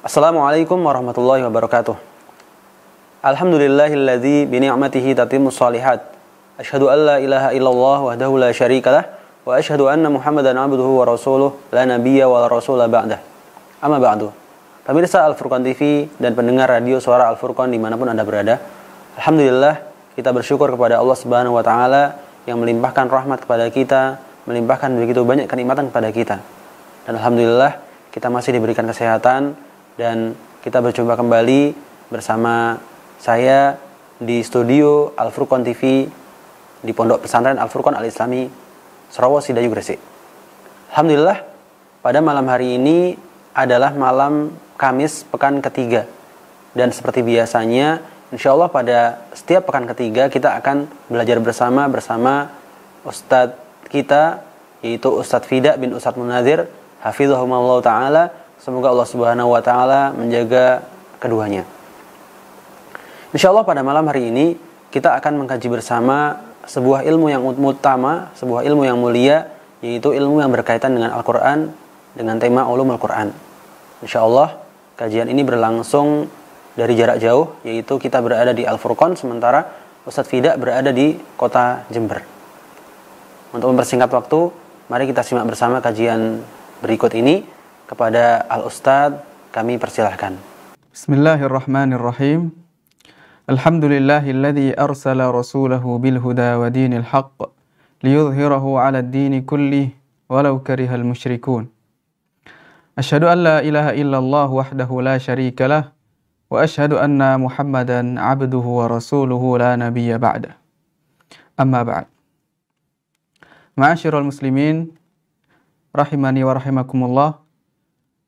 Assalamualaikum warahmatullahi wabarakatuh. Alhamdulillahilladzi bi ni'matihi tatimmus shalihat. Asyhadu an la ilaha illallah wahdahu la syarikalah wa asyhadu anna Muhammadan abduhu wa rasuluh la nabiyya wa la rasula ba'dah. Amma ba'du. Pemirsa Al-Furqan TV dan pendengar radio Suara Al-Furqan dimanapun Anda berada, alhamdulillah kita bersyukur kepada Allah Subhanahu wa taala yang melimpahkan rahmat kepada kita, melimpahkan begitu banyak kenikmatan kepada kita. Dan alhamdulillah kita masih diberikan kesehatan dan kita berjumpa kembali bersama saya di studio Al-Furqan TV di Pondok Pesantren Al-Furqan Al-Islami Serawas Sidayu Gresik. Alhamdulillah pada malam hari ini adalah malam Kamis pekan ketiga, dan seperti biasanya insyaallah pada setiap pekan ketiga kita akan belajar bersama Ustadz kita, yaitu Ustadz Fida bin Ustadz Munadzir hafizahumullah ta'ala. Semoga Allah Subhanahu wa ta'ala menjaga keduanya. Insyaallah pada malam hari ini kita akan mengkaji bersama sebuah ilmu yang utama, sebuah ilmu yang mulia, yaitu ilmu yang berkaitan dengan Al-Quran, dengan tema ulumul Quran. Insyaallah kajian ini berlangsung dari jarak jauh, yaitu kita berada di Al-Furqan sementara Ustadz Fida berada di kota Jember. Untuk mempersingkat waktu, mari kita simak bersama kajian berikut ini. Kepada Al-Ustadz kami persilahkan. Bismillahirrahmanirrahim. Alhamdulillahilladzi arsala rasulahu bil huda wa dinil haqq liyudhhirahu 'ala ad-dini kullih walau karihal musyrikun. Asyhadu an la ilaha illallah wahdahu la syarika lah wa asyhadu anna Muhammadan 'abduhu wa rasuluhu la nabiyya ba'da. Amma ba'd. Ma'asyiral muslimin rahimani wa rahimakumullah.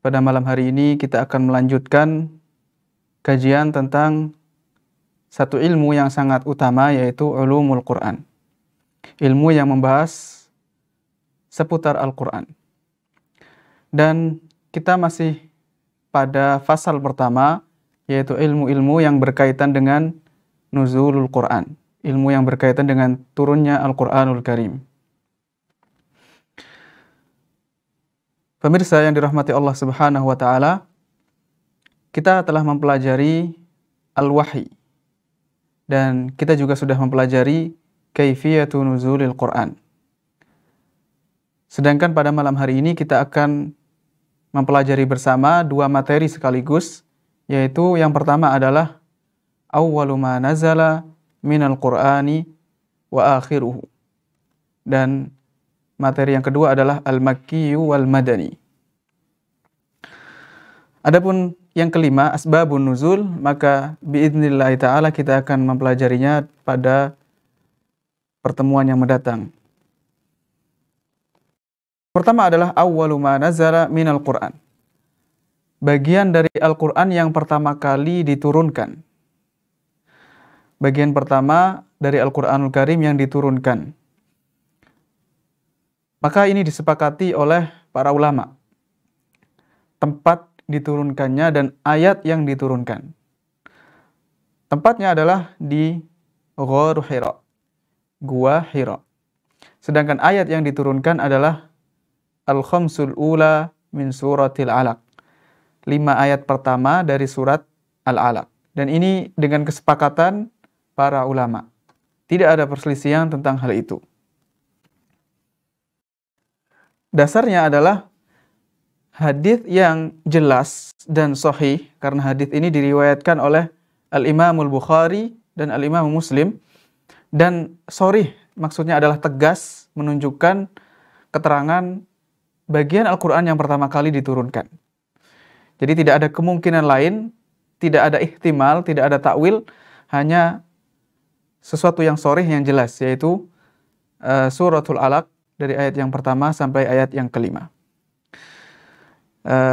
Pada malam hari ini kita akan melanjutkan kajian tentang satu ilmu yang sangat utama, yaitu ulumul Quran. Ilmu yang membahas seputar Al-Quran. Dan kita masih pada fasal pertama, yaitu ilmu-ilmu yang berkaitan dengan nuzulul Quran. Ilmu yang berkaitan dengan turunnya Al-Quranul Karim. Pemirsa yang dirahmati Allah Subhanahu wa ta'ala, kita telah mempelajari Al-Wahyi, dan kita juga sudah mempelajari Kaifiyatu Nuzulil Quran. Sedangkan pada malam hari ini kita akan mempelajari bersama dua materi sekaligus, yaitu yang pertama adalah Awwalu ma nazala minal Qur'ani wa akhiruhu. Dan materi yang kedua adalah Al-Makkiyu wal Madani. Adapun yang kelima, Asbabun Nuzul, maka biidznillah ta'ala kita akan mempelajarinya pada pertemuan yang mendatang. Pertama adalah Awwalu ma nazala minal Qur'an. Bagian dari Al-Quran yang pertama kali diturunkan. Bagian pertama dari Al-Quranul Karim yang diturunkan. Maka ini disepakati oleh para ulama. Tempat diturunkannya dan ayat yang diturunkan. Tempatnya adalah di Ghor Hira, Gua Hira. Sedangkan ayat yang diturunkan adalah Al-Khamsul Ula min Suratil Alaq. 5 ayat pertama dari surat Al-Alaq. Dan ini dengan kesepakatan para ulama. Tidak ada perselisihan tentang hal itu. Dasarnya adalah hadis yang jelas dan sahih, karena hadis ini diriwayatkan oleh Al-Imamul Bukhari dan Al-Imam Muslim, dan sharih maksudnya adalah tegas, menunjukkan keterangan bagian Al-Quran yang pertama kali diturunkan. Jadi tidak ada kemungkinan lain, tidak ada ihtimal, tidak ada takwil, hanya sesuatu yang sharih yang jelas, yaitu Suratul Alaq dari ayat yang pertama sampai ayat yang kelima.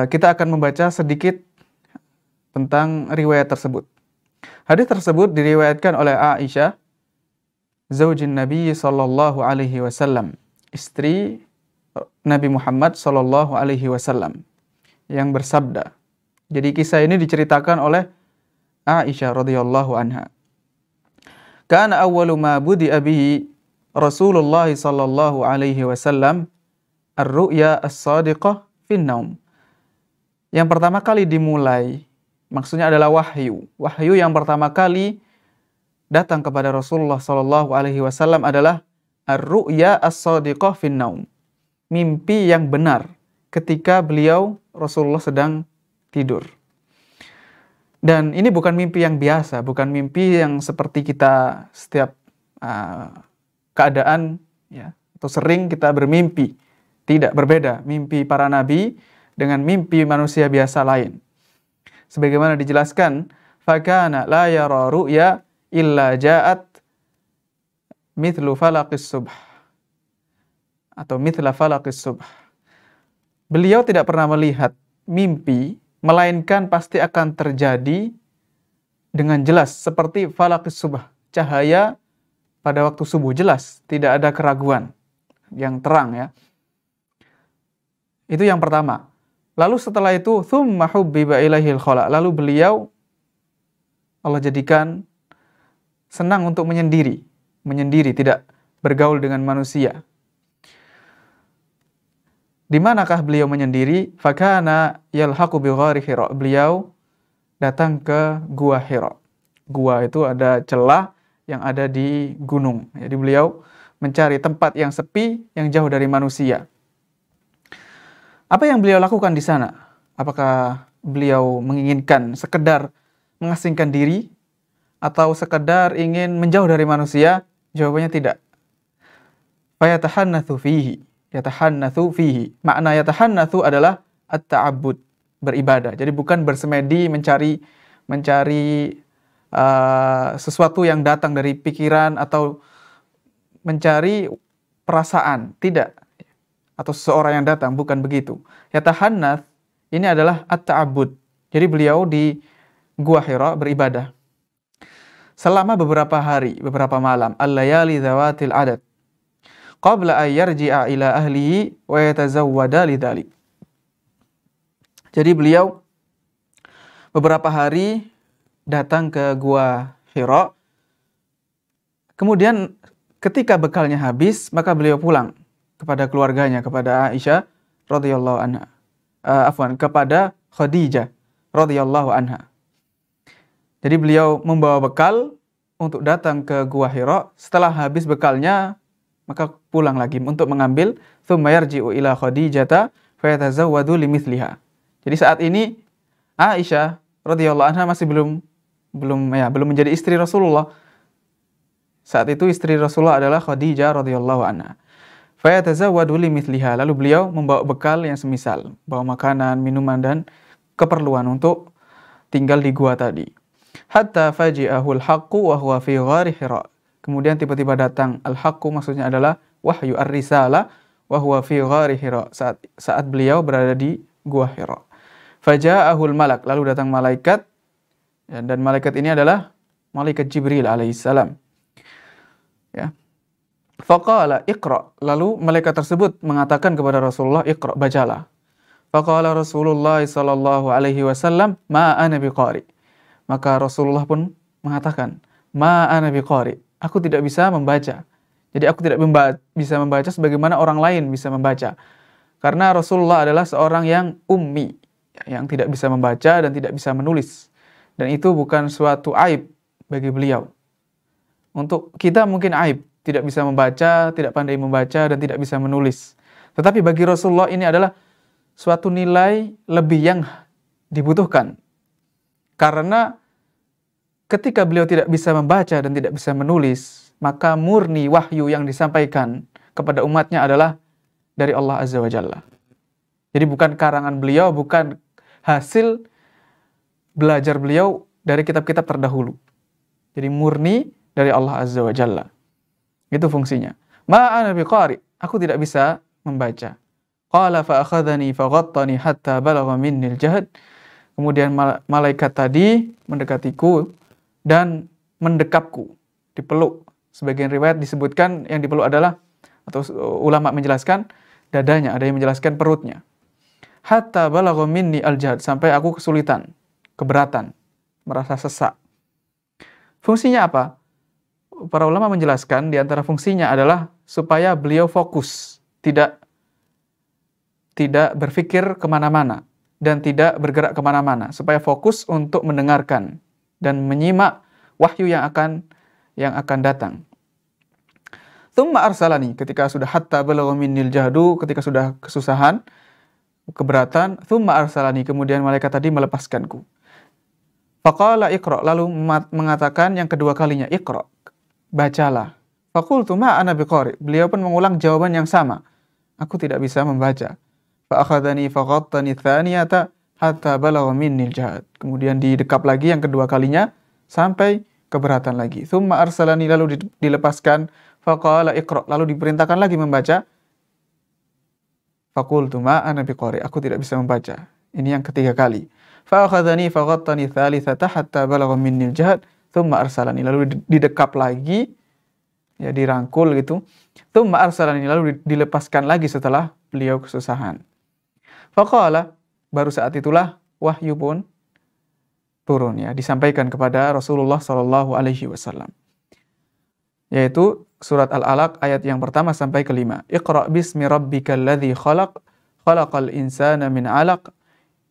Kita akan membaca sedikit tentang riwayat tersebut. Hadis tersebut diriwayatkan oleh Aisyah, zaujin Nabi sallallahu alaihi wasallam, istri Nabi Muhammad sallallahu alaihi wasallam, yang bersabda. Jadi kisah ini diceritakan oleh Aisyah radhiyallahu anha. Kana awwalu ma budi'a bihi Rasulullah sallallahu alaihi wasallam ar-ru'ya as-sadiqah fin naum. yang pertama kali dimulai, maksudnya adalah wahyu. Wahyu yang pertama kali datang kepada Rasulullah Shallallahu Alaihi Wasallam adalah ar-ru'ya as-sadiqah fin naum, mimpi yang benar ketika beliau Rasulullah sedang tidur. Dan ini bukan mimpi yang biasa, bukan mimpi yang seperti kita setiap keadaan ya, atau sering kita bermimpi. Tidak, berbeda mimpi para nabi dengan mimpi manusia biasa lain. Sebagaimana dijelaskan, fakana la yara ru'ya illa ja'at mithlu falaqis subh atau mithla falaqis subh. Beliau tidak pernah melihat mimpi, melainkan pasti akan terjadi dengan jelas seperti falaqis subh, cahaya pada waktu subuh, jelas, tidak ada keraguan, yang terang ya. Itu yang pertama. Lalu setelah itu thumma hubbiba ilaihil khala, lalu beliau Allah jadikan senang untuk menyendiri, tidak bergaul dengan manusia. Di manakah beliau menyendiri? Fakana yalhaqu bi ghari Hira. Beliau datang ke Gua Hira. Gua itu ada celah yang ada di gunung. Jadi beliau mencari tempat yang sepi, yang jauh dari manusia. Apa yang beliau lakukan di sana? Apakah beliau menginginkan sekedar mengasingkan diri atau sekedar ingin menjauh dari manusia? Jawabannya tidak. Fayatahannatsu fihi. Yatahannatsu fihi. Makna yatahannatsu adalah at-ta'abbud, beribadah. Jadi bukan bersemedi mencari sesuatu yang datang dari pikiran atau mencari perasaan, tidak. Atau seseorang yang datang, bukan begitu. Yatahannats ini adalah at-ta'abbud. Jadi beliau di Gua Hira beribadah selama beberapa hari, beberapa malam, al-layali dzawatil adad, qabla an yarji'a ila ahlihi wa yatazawwada lidzalik. Jadi beliau beberapa hari datang ke Gua Hira. Kemudian ketika bekalnya habis, maka beliau pulang kepada keluarganya, kepada Aisyah radhiyallahu anha. Kepada Khadijah radhiyallahu anha. Jadi beliau membawa bekal untuk datang ke Gua Hira. Setelah habis bekalnya, maka pulang lagi untuk mengambil, tsumma yarji'u ila Khadijata fayatazawwadu limithliha. Jadi saat ini Aisyah radhiyallahu anha masih belum menjadi istri Rasulullah. Saat itu istri Rasulullah adalah Khadijah radhiyallahu anha. Fayatazawwadu limithliha, lalu beliau membawa bekal yang semisal, bawa makanan, minuman dan keperluan untuk tinggal di gua tadi. Hatta faji'ahul haqqu wa huwa fi ghari Hira. Kemudian tiba-tiba datang al-haqqu, maksudnya adalah wahyu ar-risalah, wa huwa fi ghari Hira, saat beliau berada di Gua Hira. Faja'ahul malak, lalu datang malaikat, dan malaikat ini adalah malaikat Jibril alaihissalam. Ya. Faqala iqra, lalu malaikat tersebut mengatakan kepada Rasulullah, iqra, bacalah. Faqala Rasulullah sallallahu alaihi wasallam, ma ana biqari. Maka Rasulullah pun mengatakan, ma ana biqari, aku tidak bisa membaca. Jadi aku tidak bisa membaca sebagaimana orang lain bisa membaca. Karena Rasulullah adalah seorang yang ummi, yang tidak bisa membaca dan tidak bisa menulis. Dan itu bukan suatu aib bagi beliau. Untuk kita mungkin aib, tidak bisa membaca, tidak pandai membaca, dan tidak bisa menulis. Tetapi bagi Rasulullah ini adalah suatu nilai lebih yang dibutuhkan. Karena ketika beliau tidak bisa membaca dan tidak bisa menulis, maka murni wahyu yang disampaikan kepada umatnya adalah dari Allah Azza wa Jalla. Jadi bukan karangan beliau, bukan hasil belajar beliau dari kitab-kitab terdahulu. Jadi murni dari Allah Azza wa Jalla. Itu fungsinya. Ma ana biqari, aku tidak bisa membaca. Qala fa akhadhani fa ghattani hatta balagha minni al-jahd. Kemudian malaikat tadi mendekatiku dan mendekapku, dipeluk. Sebagian riwayat disebutkan yang dipeluk adalah, atau ulama menjelaskan dadanya, ada yang menjelaskan perutnya. Hatta balagha minni al-jahd, sampai aku kesulitan, keberatan, merasa sesak. Fungsinya apa? Para ulama menjelaskan di antara fungsinya adalah supaya beliau fokus, tidak berpikir kemana-mana. dan tidak bergerak kemana-mana, supaya fokus untuk mendengarkan dan menyimak wahyu yang akan datang. Tsumma arsalani, ketika sudah hatta balagha minnil jahdu, ketika sudah kesusahan, keberatan, tsumma arsalani, kemudian malaikat tadi melepaskanku. Faqala iqra, lalu mengatakan yang kedua kalinya, iqra, bacalah. Faqultu ma ana biqari, beliau pun mengulang jawaban yang sama, aku tidak bisa membaca. Fa akhadhani faghattani tsaniyata hatta balagha minnil jahd, kemudian didekap lagi yang kedua kalinya sampai keberatan lagi. Tsumma arsalani, lalu dilepaskan. Faqala iqra, lalu diperintahkan lagi membaca. Faqultu ma ana biqari, aku tidak bisa membaca. Ini yang ketiga kali. Fa akhadhani faghattani tsalitsata hatta balagha minnil jahd, tsumma arsalani, lalu didekap lagi, ya dirangkul gitu. Tsumma arsalani, lalu dilepaskan lagi setelah beliau kesusahan. Faqala, baru saat itulah wahyu pun turun, ya, disampaikan kepada Rasulullah sallallahu alaihi wasallam. Yaitu surat Al-Alaq ayat yang pertama sampai kelima. Iqra bismi rabbikal ladzi khalaq, khalaqal insana min 'alaq,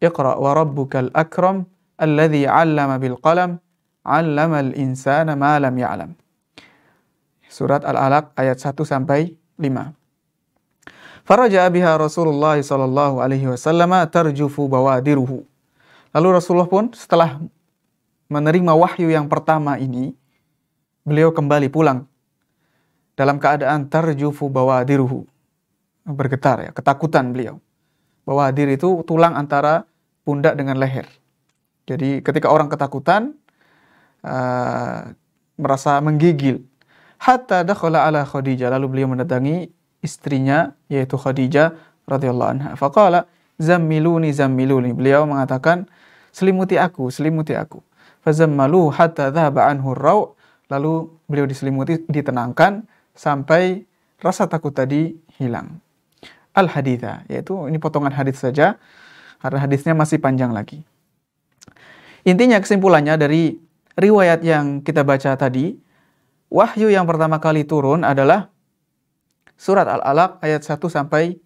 iqra wa rabbukal akram, alladzi 'allama bil qalam, 'allamal insana ma lam ya'lam. Surat Al-Alaq ayat 1 sampai 5. Faraja'a biha Rasulullah sallallahu alaihi wasallam tarjufu bawadiruhu. Lalu Rasulullah pun setelah menerima wahyu yang pertama ini, beliau kembali pulang dalam keadaan tarjufu bawadiruhu, bergetar, ya, ketakutan beliau. Bawadir itu tulang antara pundak dengan leher. Jadi ketika orang ketakutan, merasa menggigil. Hatta dakhala ala Khadijah, lalu beliau mendatangi istrinya yaitu Khadijah radhiyallahu anha. Faqala zammiluni zammiluni, beliau mengatakan selimuti aku, selimuti aku. Fazammalu hatta dhahaba anhu ar-raw, lalu beliau diselimuti, ditenangkan sampai rasa takut tadi hilang. Al-haditha, yaitu ini potongan hadis saja karena hadisnya masih panjang lagi. Intinya, kesimpulannya dari riwayat yang kita baca tadi, wahyu yang pertama kali turun adalah surat Al-Alaq ayat 1 sampai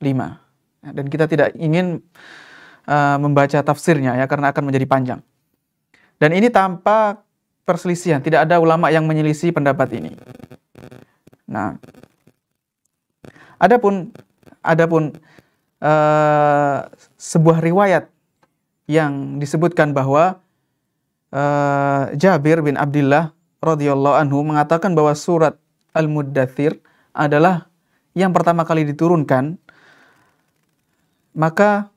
5. Dan kita tidak ingin membaca tafsirnya, ya, karena akan menjadi panjang. Dan ini tanpa perselisihan, tidak ada ulama yang menyelisih pendapat ini. Nah, adapun sebuah riwayat yang disebutkan bahwa Jabir bin Abdullah radhiyallahu anhu mengatakan bahwa surat Al-Muddathir adalah yang pertama kali diturunkan, maka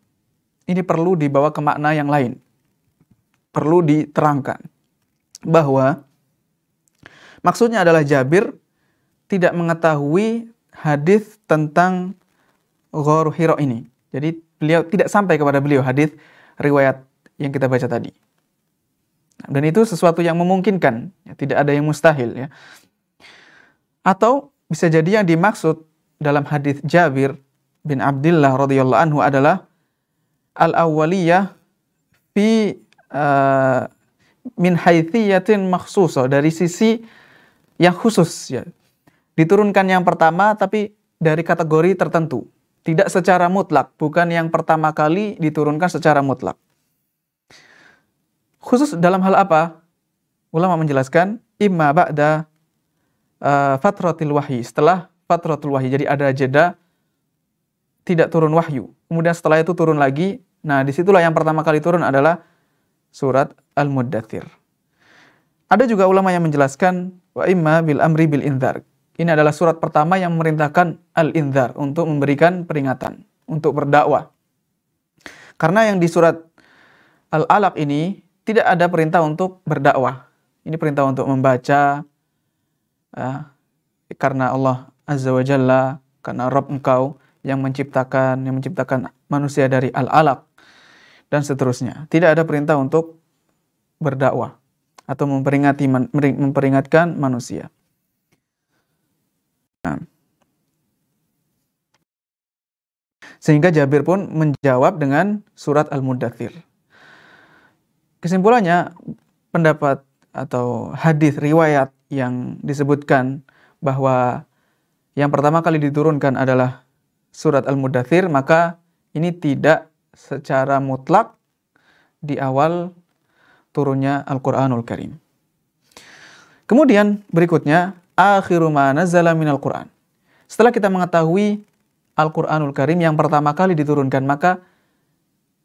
ini perlu dibawa ke makna yang lain. Perlu diterangkan bahwa maksudnya adalah Jabir tidak mengetahui hadis tentang Gharu Hira ini. Jadi beliau tidak sampai kepada beliau hadis riwayat yang kita baca tadi. Dan itu sesuatu yang memungkinkan, ya, tidak ada yang mustahil, ya. Atau bisa jadi yang dimaksud dalam hadis Jabir bin Abdullah radhiyallahu anhu adalah al-awwaliyah fi min haithiyatin makhsusah, dari sisi yang khusus, ya. Diturunkan yang pertama tapi dari kategori tertentu, tidak secara mutlak, bukan yang pertama kali diturunkan secara mutlak. Khusus dalam hal apa? Ulama menjelaskan imma ba'da fatratil wahyi, setelah fatratul wahyi. Jadi ada jeda tidak turun wahyu. Kemudian setelah itu turun lagi. Nah, disitulah yang pertama kali turun adalah surat Al-Muddathir. Ada juga ulama yang menjelaskan wa imma bil amri bil indzar. Ini adalah surat pertama yang memerintahkan al-indzar, untuk memberikan peringatan, untuk berdakwah. Karena yang di surat Al-Alaq ini tidak ada perintah untuk berdakwah. Ini perintah untuk membaca, karena Allah Azza wa Jalla, karena Rabb engkau yang menciptakan manusia dari Al-Alaq, dan seterusnya. Tidak ada perintah untuk berdakwah atau memperingatkan manusia. Sehingga Jabir pun menjawab dengan surat Al-Muddathir. Kesimpulannya, pendapat atau hadis riwayat yang disebutkan bahwa yang pertama kali diturunkan adalah surat Al-Muddathir, maka ini tidak secara mutlak di awal turunnya Al-Qur'anul Karim. Kemudian berikutnya, akhiru ma nazzala minal Qur'an. Setelah kita mengetahui Al-Qur'anul Karim yang pertama kali diturunkan, maka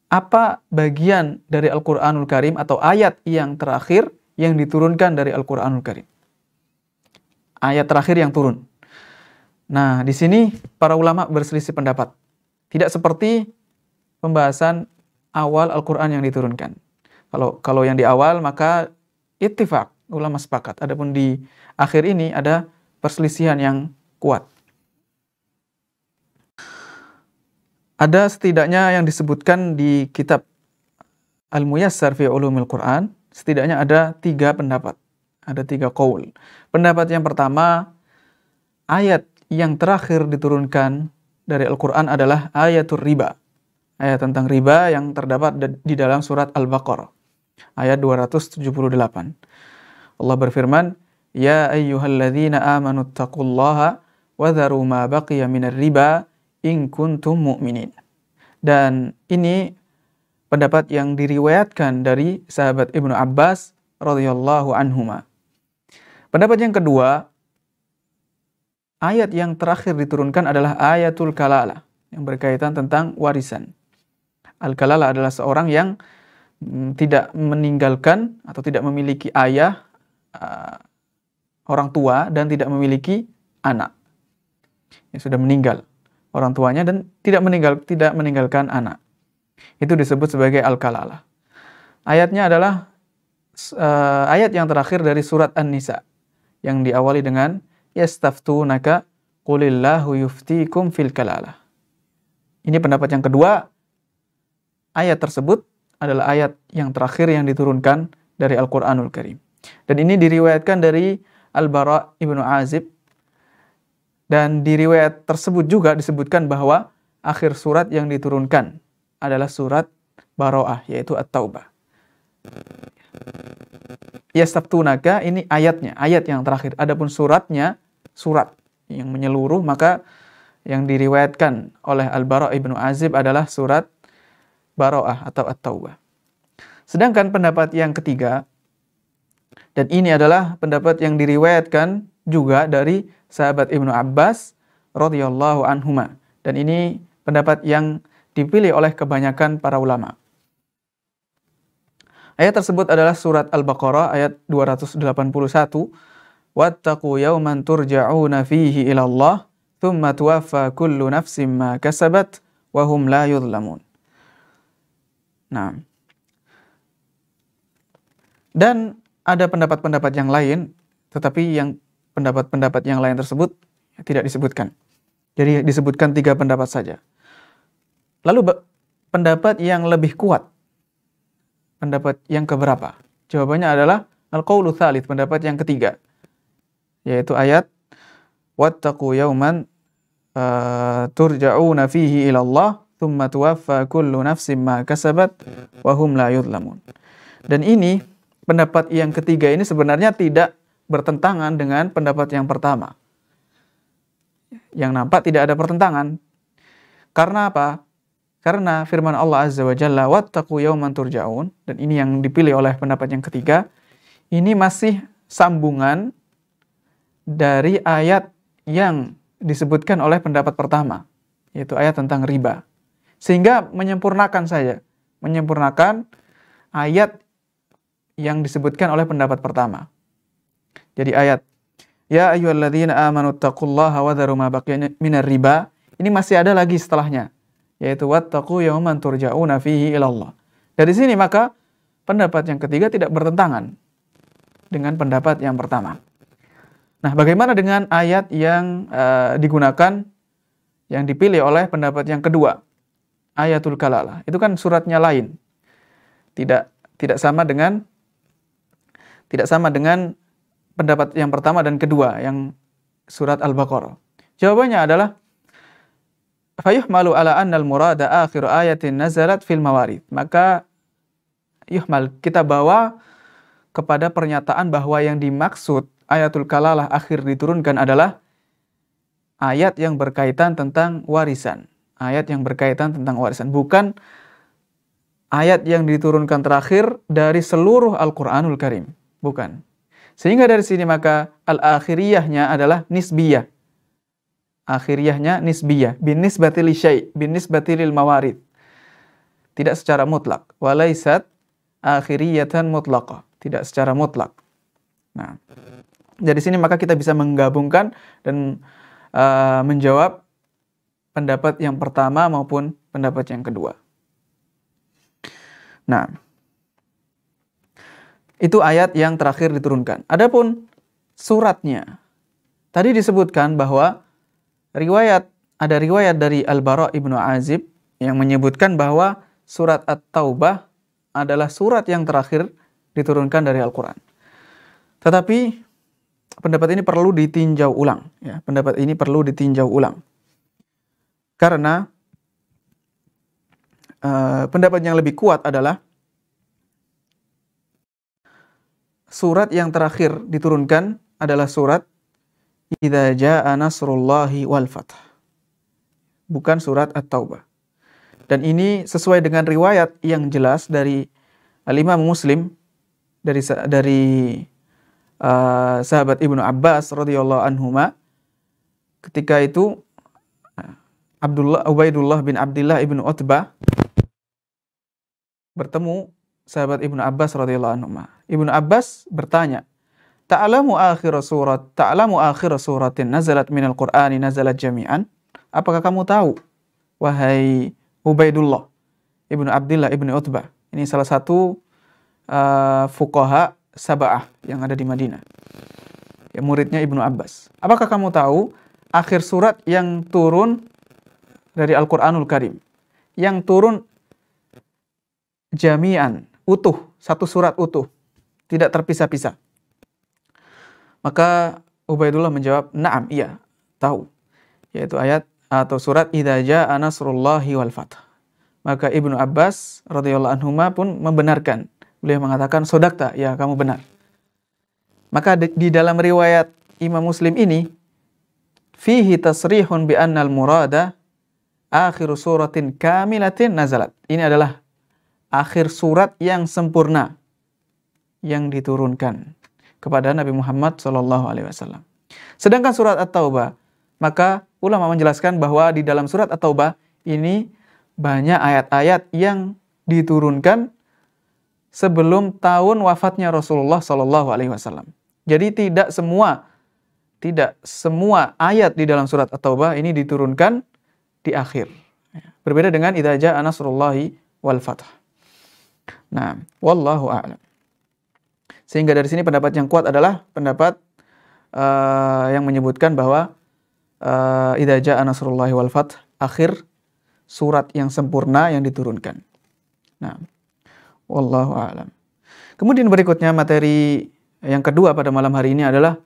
apa bagian dari Al-Qur'anul Karim atau ayat yang terakhir yang diturunkan dari Al-Qur'anul Karim? Ayat terakhir yang turun. Nah, di sini para ulama berselisih pendapat. Tidak seperti pembahasan awal Al-Qur'an yang diturunkan. Kalau yang di awal maka ittifaq, ulama sepakat. Adapun di akhir ini ada perselisihan yang kuat. Ada setidaknya yang disebutkan di kitab Al-Muyassar fi Ulumil Quran, setidaknya ada 3 pendapat. Ada 3 qaul. Pendapat yang pertama, ayat yang terakhir diturunkan dari Al-Quran adalah ayatul riba. Ayat tentang riba yang terdapat di dalam surat Al-Baqarah. Ayat 278. Allah berfirman, Ya ayyuhalladzina amanu taqullaha wa dharu ma baqiya minar riba in kuntum mu'minin. Dan ini pendapat yang diriwayatkan dari sahabat Ibnu Abbas radhiyallahu anhuma. Pendapat yang kedua, ayat yang terakhir diturunkan adalah ayatul kalalah yang berkaitan tentang warisan. Al-kalalah adalah seorang yang tidak meninggalkan atau tidak memiliki ayah, orang tua, dan tidak memiliki anak. Yang sudah meninggal orang tuanya dan tidak meninggalkan anak. Itu disebut sebagai al-kalalah. Ayatnya adalah ayat yang terakhir dari surat An-Nisa yang diawali dengan yastaftunaka qulillahu yuftikum fil kalalah. Ini pendapat yang kedua. Ayat tersebut adalah ayat yang terakhir yang diturunkan dari Al-Qur'anul Karim. Dan ini diriwayatkan dari Al-Bara' ibnu Azib. Dan di riwayat tersebut juga disebutkan bahwa akhir surat yang diturunkan adalah surat Baro'ah, yaitu At-Taubah. Yastaftunaka, ini ayatnya, ayat yang terakhir. Adapun suratnya, surat yang menyeluruh, maka yang diriwayatkan oleh Al-Bara' ibnu Azib adalah surat Baro'ah atau At-Taubah. Sedangkan pendapat yang ketiga, dan ini adalah pendapat yang diriwayatkan juga dari sahabat Ibnu Abbas radhiyallahu anhuma, dan ini pendapat yang dipilih oleh kebanyakan para ulama. Ayat tersebut adalah surat Al-Baqarah ayat 281. Wattaqu yawman turja'una fihi ila Allah thumma tuwaffa kullu nafsin ma kasabat wa hum la yudhlamun. Nah. Dan ada pendapat-pendapat yang lain, tetapi yang pendapat-pendapat yang lain tersebut tidak disebutkan. Jadi disebutkan 3 pendapat saja. Lalu pendapat yang lebih kuat, pendapat yang keberapa? Jawabannya adalah al-qaulu tsalits, pendapat yang ketiga, yaitu ayat wattaqu yawman turja'una fihi ila Allah thumma tuwaffa kullu nafsin ma kasabat wa hum la yudhlamun. Dan ini pendapat yang ketiga ini sebenarnya tidak bertentangan dengan pendapat yang pertama. Yang nampak tidak ada pertentangan. Karena apa? Karena firman Allah Azza wa Jalla, wattaqu yawman turja'un, dan ini yang dipilih oleh pendapat yang ketiga, ini masih sambungan dari ayat yang disebutkan oleh pendapat pertama, yaitu ayat tentang riba. Sehingga menyempurnakan ayat yang disebutkan oleh pendapat pertama. Jadi ayat ya ayyuhalladzina amanu taqullaha wa dharu ma baqiya minar riba, ini masih ada lagi setelahnya, yaitu wattaqu yawman turja'una fihi ila Allah. Dari sini maka pendapat yang ketiga tidak bertentangan dengan pendapat yang pertama. Nah, bagaimana dengan ayat yang digunakan, yang dipilih oleh pendapat yang kedua, ayatul kalalah? Itu kan suratnya lain, tidak sama dengan pendapat yang pertama dan kedua, yang surat Al-Baqarah. Jawabannya adalah fayuhmalu ala annal murada akhiru ayatin nazalat fil mawarith. Maka yuhmal, kita bawa kepada pernyataan bahwa yang dimaksud ayatul kalalah akhir diturunkan adalah ayat yang berkaitan tentang warisan. Ayat yang berkaitan tentang warisan, bukan ayat yang diturunkan terakhir dari seluruh Al-Qur'anul Karim. Bukan. Sehingga dari sini maka al-akhiriyahnya adalah nisbiyah. Akhiriyahnya nisbiyah. Bin nisbati li syai', bin nisbati lil mawarid. Tidak secara mutlak. Walaisat akhiriyatan mutlaqah. Tidak secara mutlak. Nah, dari sini maka kita bisa menggabungkan dan menjawab pendapat yang pertama maupun pendapat yang kedua. Nah, itu ayat yang terakhir diturunkan. Adapun suratnya, tadi disebutkan bahwa ada riwayat dari Al-Bara' ibnu Azib yang menyebutkan bahwa surat At-Taubah adalah surat yang terakhir diturunkan dari Al-Quran. Tetapi pendapat ini perlu ditinjau ulang. Ya, pendapat ini perlu ditinjau ulang. Karena pendapat yang lebih kuat adalah surat yang terakhir diturunkan adalah surat Idza jaa nasrullahi wal fath. Bukan surat At-Taubah. Dan ini sesuai dengan riwayat yang jelas dari Al-Imam Muslim dari sahabat Ibnu Abbas radhiyallahu anhuma. Ketika itu Ubaidullah bin Abdullah ibnu Utbah bertemu sahabat Ibnu Abbas radhiyallahu anhuma. Ibnu Abbas bertanya, Ta'lamu akhir suratin nazalat minal Qur'ani nazalat jami'an? Apakah kamu tahu, wahai Ubaidullah ibnu Abdullah ibnu Utbah? Ini salah satu fuqaha sab'ah yang ada di Madinah. Ya, muridnya Ibnu Abbas. Apakah kamu tahu akhir surat yang turun dari Al-Qur'anul Karim? Yang turun jami'an, utuh, satu surat utuh, tidak terpisah-pisah. Maka Ubaidullah menjawab, "Na'am, iya, tahu." Yaitu ayat atau surat Idza jaa nasrullahi wal fath. Maka Ibnu Abbas radhiyallahu anhuma pun membenarkan. Beliau mengatakan, "Sodakta, ya kamu benar." Maka di dalam riwayat Imam Muslim ini fihi tasrihun bi annal murada akhir suratin kamilatin nazalat. Ini adalah akhir surat yang sempurna yang diturunkan kepada Nabi Muhammad SAW. Sedangkan surat At-Taubah, maka ulama menjelaskan bahwa di dalam surat At-Taubah ini banyak ayat-ayat yang diturunkan sebelum tahun wafatnya Rasulullah SAW. Jadi tidak semua ayat di dalam surat At-Taubah ini diturunkan di akhir. Berbeda dengan idza jaa nasrullahi wal fath. Nah, wallahu a'lam. Sehingga dari sini pendapat yang kuat adalah pendapat yang menyebutkan bahwa idza jaa nasrullahi wal fath, akhir surat yang sempurna yang diturunkan. Nah, wallahu a'lam. Kemudian berikutnya materi yang kedua pada malam hari ini adalah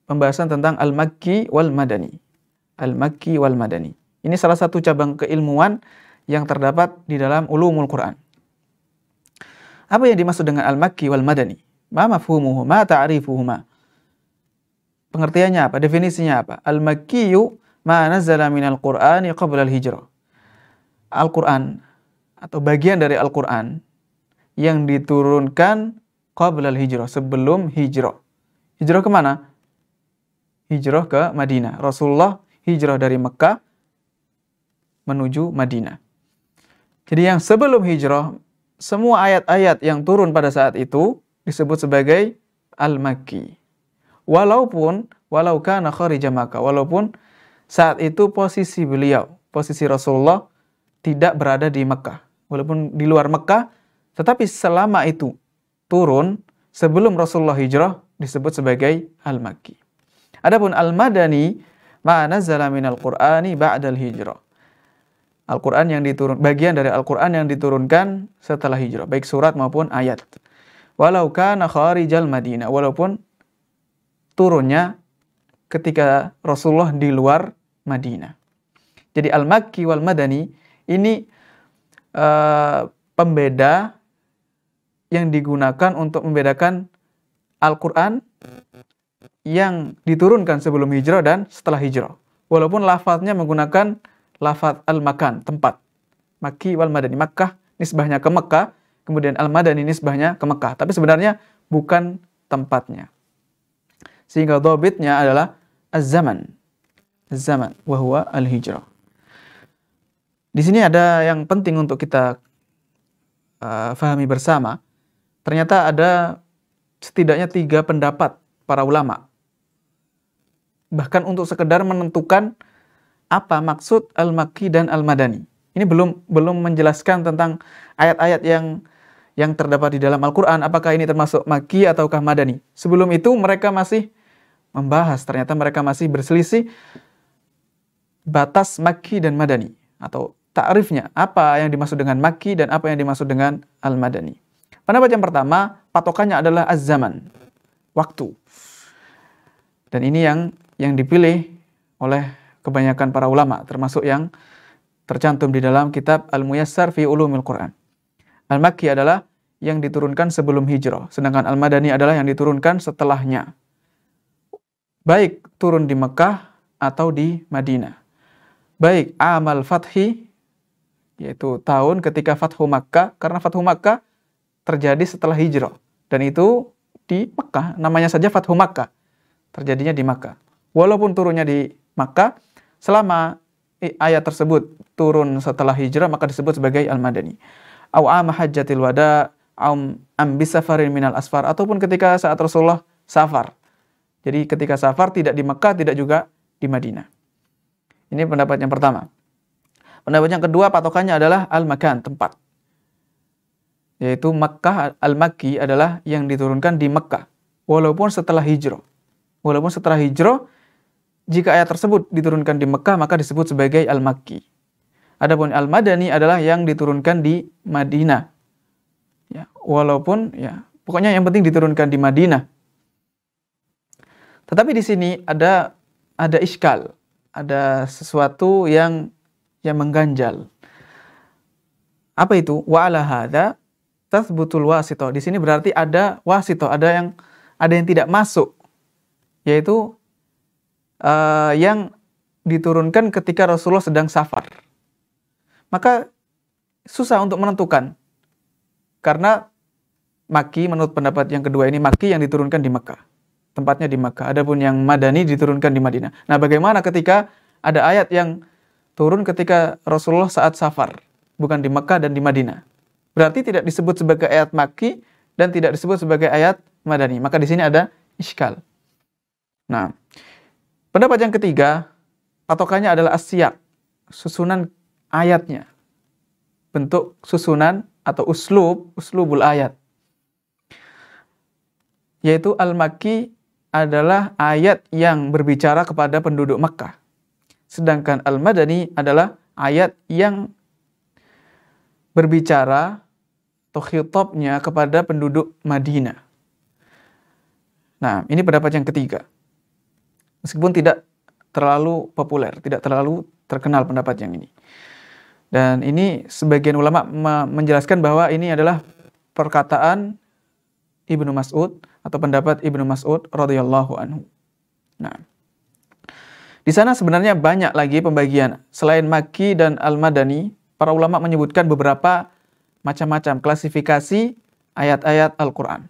pembahasan tentang al-Makki wal Madani. Al-Makki wal Madani. Ini salah satu cabang keilmuan yang terdapat di dalam ulumul Quran. Apa yang dimaksud dengan al-Makki wal Madani? Ma mafhumuhu, ma ta'rifuhuma? Pengertiannya apa? Definisinya apa? Al-Makkiyu ma nazala minal Qur'ani qabla al-hijrah. Al-Quran atau bagian dari Al-Quran yang diturunkan qabla al-hijrah, sebelum hijrah. Hijrah kemana? Hijrah ke Madinah. Rasulullah hijrah dari Mekah menuju Madinah. Jadi yang sebelum hijrah, semua ayat-ayat yang turun pada saat itu disebut sebagai Al-Makki. Walau kana kharija Makkah, walaupun saat itu posisi Rasulullah tidak berada di Mekah. Walaupun di luar Mekah, tetapi selama itu turun sebelum Rasulullah hijrah disebut sebagai Al-Makki. Adapun Al-Madani ma nazala minal Qur'ani ba'dal hijrah. Al-Quran yang bagian dari Al-Quran yang diturunkan setelah hijrah, baik surat maupun ayat. Walau kana kharijal Madinah, walaupun turunnya ketika Rasulullah di luar Madinah. Jadi Al-Makki wal Madani ini pembeda yang digunakan untuk membedakan Al-Quran yang diturunkan sebelum hijrah dan setelah hijrah. Walaupun lafaznya menggunakan lafaz al-makan, tempat. Makki wal Madani, Makkah nisbahnya ke Mekah, kemudian Al-Madani nisbahnya ke Mekah. Tapi sebenarnya bukan tempatnya. Sehingga dhabitnya adalah az-zaman. Az-zaman wa huwa al-hijrah. Di sini ada yang penting untuk kita fahami bersama. Ternyata ada setidaknya 3 pendapat para ulama. Bahkan untuk sekedar menentukan apa maksud al-Makki dan al-Madani. Ini belum menjelaskan tentang ayat-ayat yang terdapat di dalam Al-Quran, apakah ini termasuk Makki ataukah Madani. Sebelum itu mereka masih membahas, ternyata mereka masih berselisih batas Makki dan Madani, atau ta'rifnya, apa yang dimaksud dengan Makki dan apa yang dimaksud dengan Al-Madani. Pendapat yang pertama, patokannya adalah az-zaman, waktu. Dan ini yang dipilih oleh kebanyakan para ulama, termasuk yang tercantum di dalam kitab Al-Muyassar fi Ulumil Quran. Al-Makki adalah yang diturunkan sebelum hijrah, sedangkan Al-Madani adalah yang diturunkan setelahnya. Baik turun di Mekah atau di Madinah. Baik amal fathi, yaitu tahun ketika Fathu Makkah, karena Fathu Makkah terjadi setelah hijrah. Dan itu di Mekah, namanya saja Fathu Makkah, terjadinya di Makkah. Walaupun turunnya di Makkah, selama ayat tersebut turun setelah hijrah, maka disebut sebagai Al-Madani. Au am hajjatil wada, am bisafarin minal asfar, ataupun ketika saat Rasulullah safar. Jadi ketika safar tidak di Mekah, tidak juga di Madinah. Ini pendapat yang pertama. Pendapat yang kedua, patokannya adalah al-makan, tempat. Yaitu Makkah, al-Makki adalah yang diturunkan di Mekah, walaupun setelah hijrah. Walaupun setelah hijrah, jika ayat tersebut diturunkan di Mekah, maka disebut sebagai al-Makki. Adapun al-Madani adalah yang diturunkan di Madinah. Ya, walaupun pokoknya yang penting diturunkan di Madinah. Tetapi di sini ada iskal, ada sesuatu yang mengganjal. Apa itu? Wa ala hadza tathbutul wasithah. Di sini berarti ada wasithah, ada yang tidak masuk, yaitu yang diturunkan ketika Rasulullah sedang safar. Maka susah untuk menentukan, karena Makki, menurut pendapat yang kedua ini, Makki yang diturunkan di Mekah, tempatnya di Mekah. Adapun yang Madani diturunkan di Madinah. Nah, bagaimana ketika ada ayat yang turun ketika Rasulullah saat safar, bukan di Mekah dan di Madinah? Berarti tidak disebut sebagai ayat Makki dan tidak disebut sebagai ayat Madani. Maka di sini ada iskal. Nah, pendapat yang ketiga, patokannya adalah as-siyaq, susunan ayatnya. Bentuk susunan atau uslubul ayat. Yaitu al-Makki adalah ayat yang berbicara kepada penduduk Mekah. Sedangkan al-Madani adalah ayat yang berbicara atau khitabnya kepada penduduk Madinah. Nah, ini pendapat yang ketiga. Meskipun tidak terlalu populer, tidak terlalu terkenal pendapat yang ini. Dan ini sebagian ulama menjelaskan bahwa ini adalah perkataan Ibnu Mas'ud atau pendapat Ibnu Mas'ud radhiyallahu anhu. Nah, di sana sebenarnya banyak lagi pembagian. Selain Makki dan Al-Madani, para ulama menyebutkan beberapa macam-macam klasifikasi ayat-ayat Al-Quran.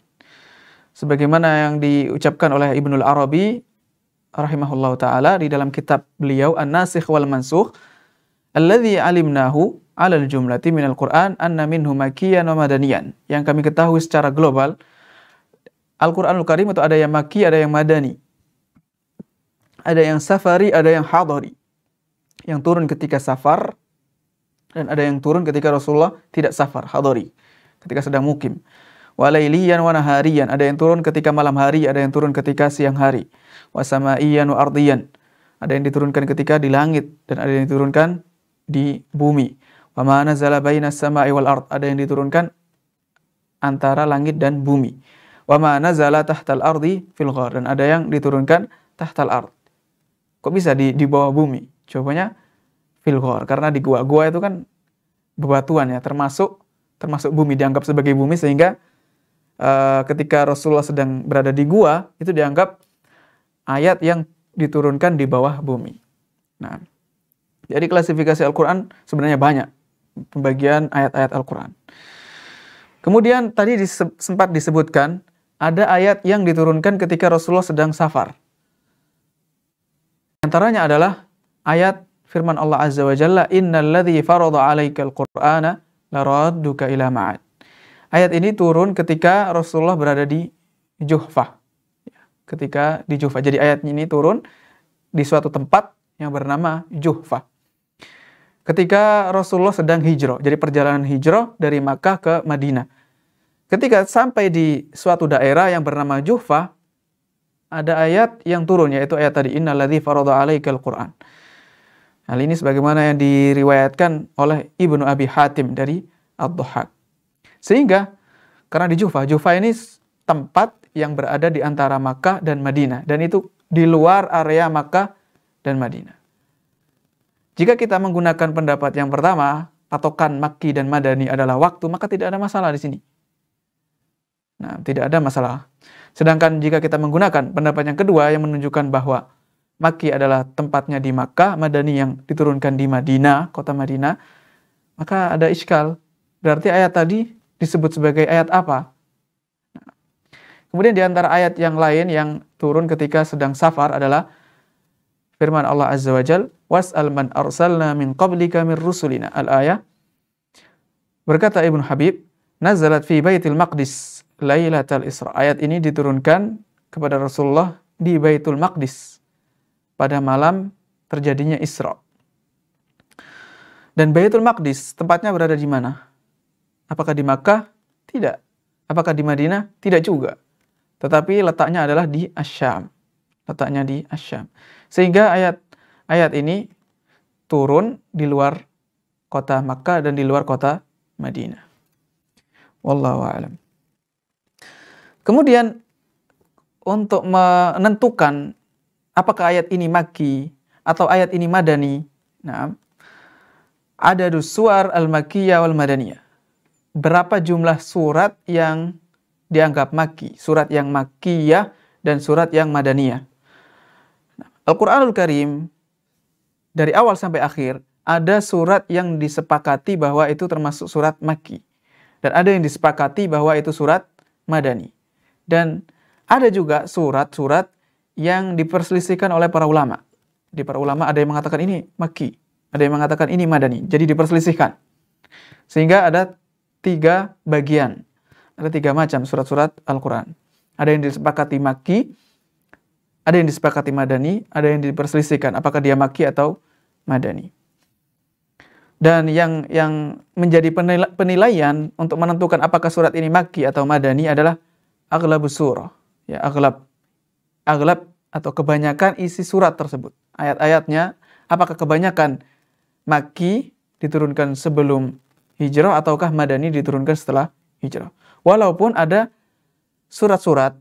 Sebagaimana yang diucapkan oleh Ibnul Arabi rahimahullahu ta'ala di dalam kitab beliau An-Nasikh wal Mansukh, alladzi alimnahu 'alal jumlati minal Qur'an anna minhu makkiyan wa madaniyan. Yang kami ketahui secara global, Al-Qur'anul Karim itu ada yang Makki, ada yang Madani. Ada yang safari, ada yang hadari. Yang turun ketika safar, dan ada yang turun ketika Rasulullah tidak safar, hadari, ketika sedang mukim. Walailiyan wa nahariyan, ada yang turun ketika malam hari, ada yang turun ketika siang hari. Wasamaiyan wa ardiyan, ada yang diturunkan ketika di langit dan ada yang diturunkan di bumi. Wa ma nazala bainas sama'i wal ard, ada yang diturunkan antara langit dan bumi. Wa ma nazala tahtal ardi fil ghar, dan ada yang diturunkan tahtal ard. Kok bisa di bawah bumi? Jawabannya fil ghar, karena di gua itu kan bebatuan ya, termasuk bumi, dianggap sebagai bumi, sehingga ketika Rasulullah sedang berada di gua itu dianggap ayat yang diturunkan di bawah bumi. Nah, jadi klasifikasi Al-Quran sebenarnya banyak. pembagian ayat-ayat Al-Quran. Kemudian tadi sempat disebutkan ada ayat yang diturunkan ketika Rasulullah sedang safar. Antaranya adalah ayat firman Allah Azza wa Jalla, innal ladzi farada 'alaikal qur'ana laradduka ila ma'ad. Ayat ini turun ketika Rasulullah berada di Juhfah. Ketika di Juhfah. Jadi ayat ini turun di suatu tempat yang bernama Juhfah. Ketika Rasulullah sedang hijrah, jadi perjalanan hijrah dari Makkah ke Madinah. Ketika sampai di suatu daerah yang bernama Juhfah, ada ayat yang turun, yaitu ayat tadi, innalladzi farada 'alaikal qur'an. Hal ini sebagaimana yang diriwayatkan oleh Ibnu Abi Hatim dari Ad-Dhahhak. Sehingga karena di Juhfah ini tempat yang berada di antara Makkah dan Madinah, dan itu di luar area Makkah dan Madinah. Jika kita menggunakan pendapat yang pertama, patokan Makki dan Madani adalah waktu, maka tidak ada masalah di sini. Nah, tidak ada masalah. Sedangkan jika kita menggunakan pendapat yang kedua yang menunjukkan bahwa Makki adalah tempatnya di Makkah, Madani yang diturunkan di Madinah, kota Madinah, maka ada iskal. Berarti ayat tadi disebut sebagai ayat apa? Kemudian di antara ayat yang lain yang turun ketika sedang safar adalah firman Allah Azza wa Jal, was'al man arsalna min qablika min rusulina. Al-ayah. Berkata Ibnu Habib, nazalat fi Baitul Maqdis Lailatul Isra. Ayat ini diturunkan kepada Rasulullah di Baitul Maqdis pada malam terjadinya Isra. Dan Baitul Maqdis tempatnya berada di mana? Apakah di Makkah? Tidak. Apakah di Madinah? Tidak juga. Tetapi letaknya adalah di Asy-Syam. Letaknya di Asy-Syam. Sehingga ayat ini turun di luar kota Makkah dan di luar kota Madinah. Wallahu a'lam. Kemudian untuk menentukan apakah ayat ini Makki atau ayat ini Madani, nah, ada suwar al-Makkiyah wal Madaniyah. Berapa jumlah surat yang dianggap Makki, surat yang Makkiyah dan surat yang Madaniyah. Al-Quranul Karim dari awal sampai akhir ada surat yang disepakati bahwa itu termasuk surat Makki, dan ada yang disepakati bahwa itu surat Madani, dan ada juga surat-surat yang diperselisihkan oleh para ulama. Di para ulama ada yang mengatakan ini Makki, ada yang mengatakan ini Madani, jadi diperselisihkan. Sehingga ada 3 bagian. Ada 3 macam surat-surat Al-Quran. Ada yang disepakati Makki, ada yang disepakati Madani, ada yang diperselisihkan apakah dia Makki atau Madani. Dan yang menjadi penilaian untuk menentukan apakah surat ini Makki atau Madani adalah aghlabus surah. Ya, aghlab atau kebanyakan isi surat tersebut. Ayat-ayatnya apakah kebanyakan Makki diturunkan sebelum hijrah ataukah Madani diturunkan setelah hijrah. Walaupun ada surat-surat,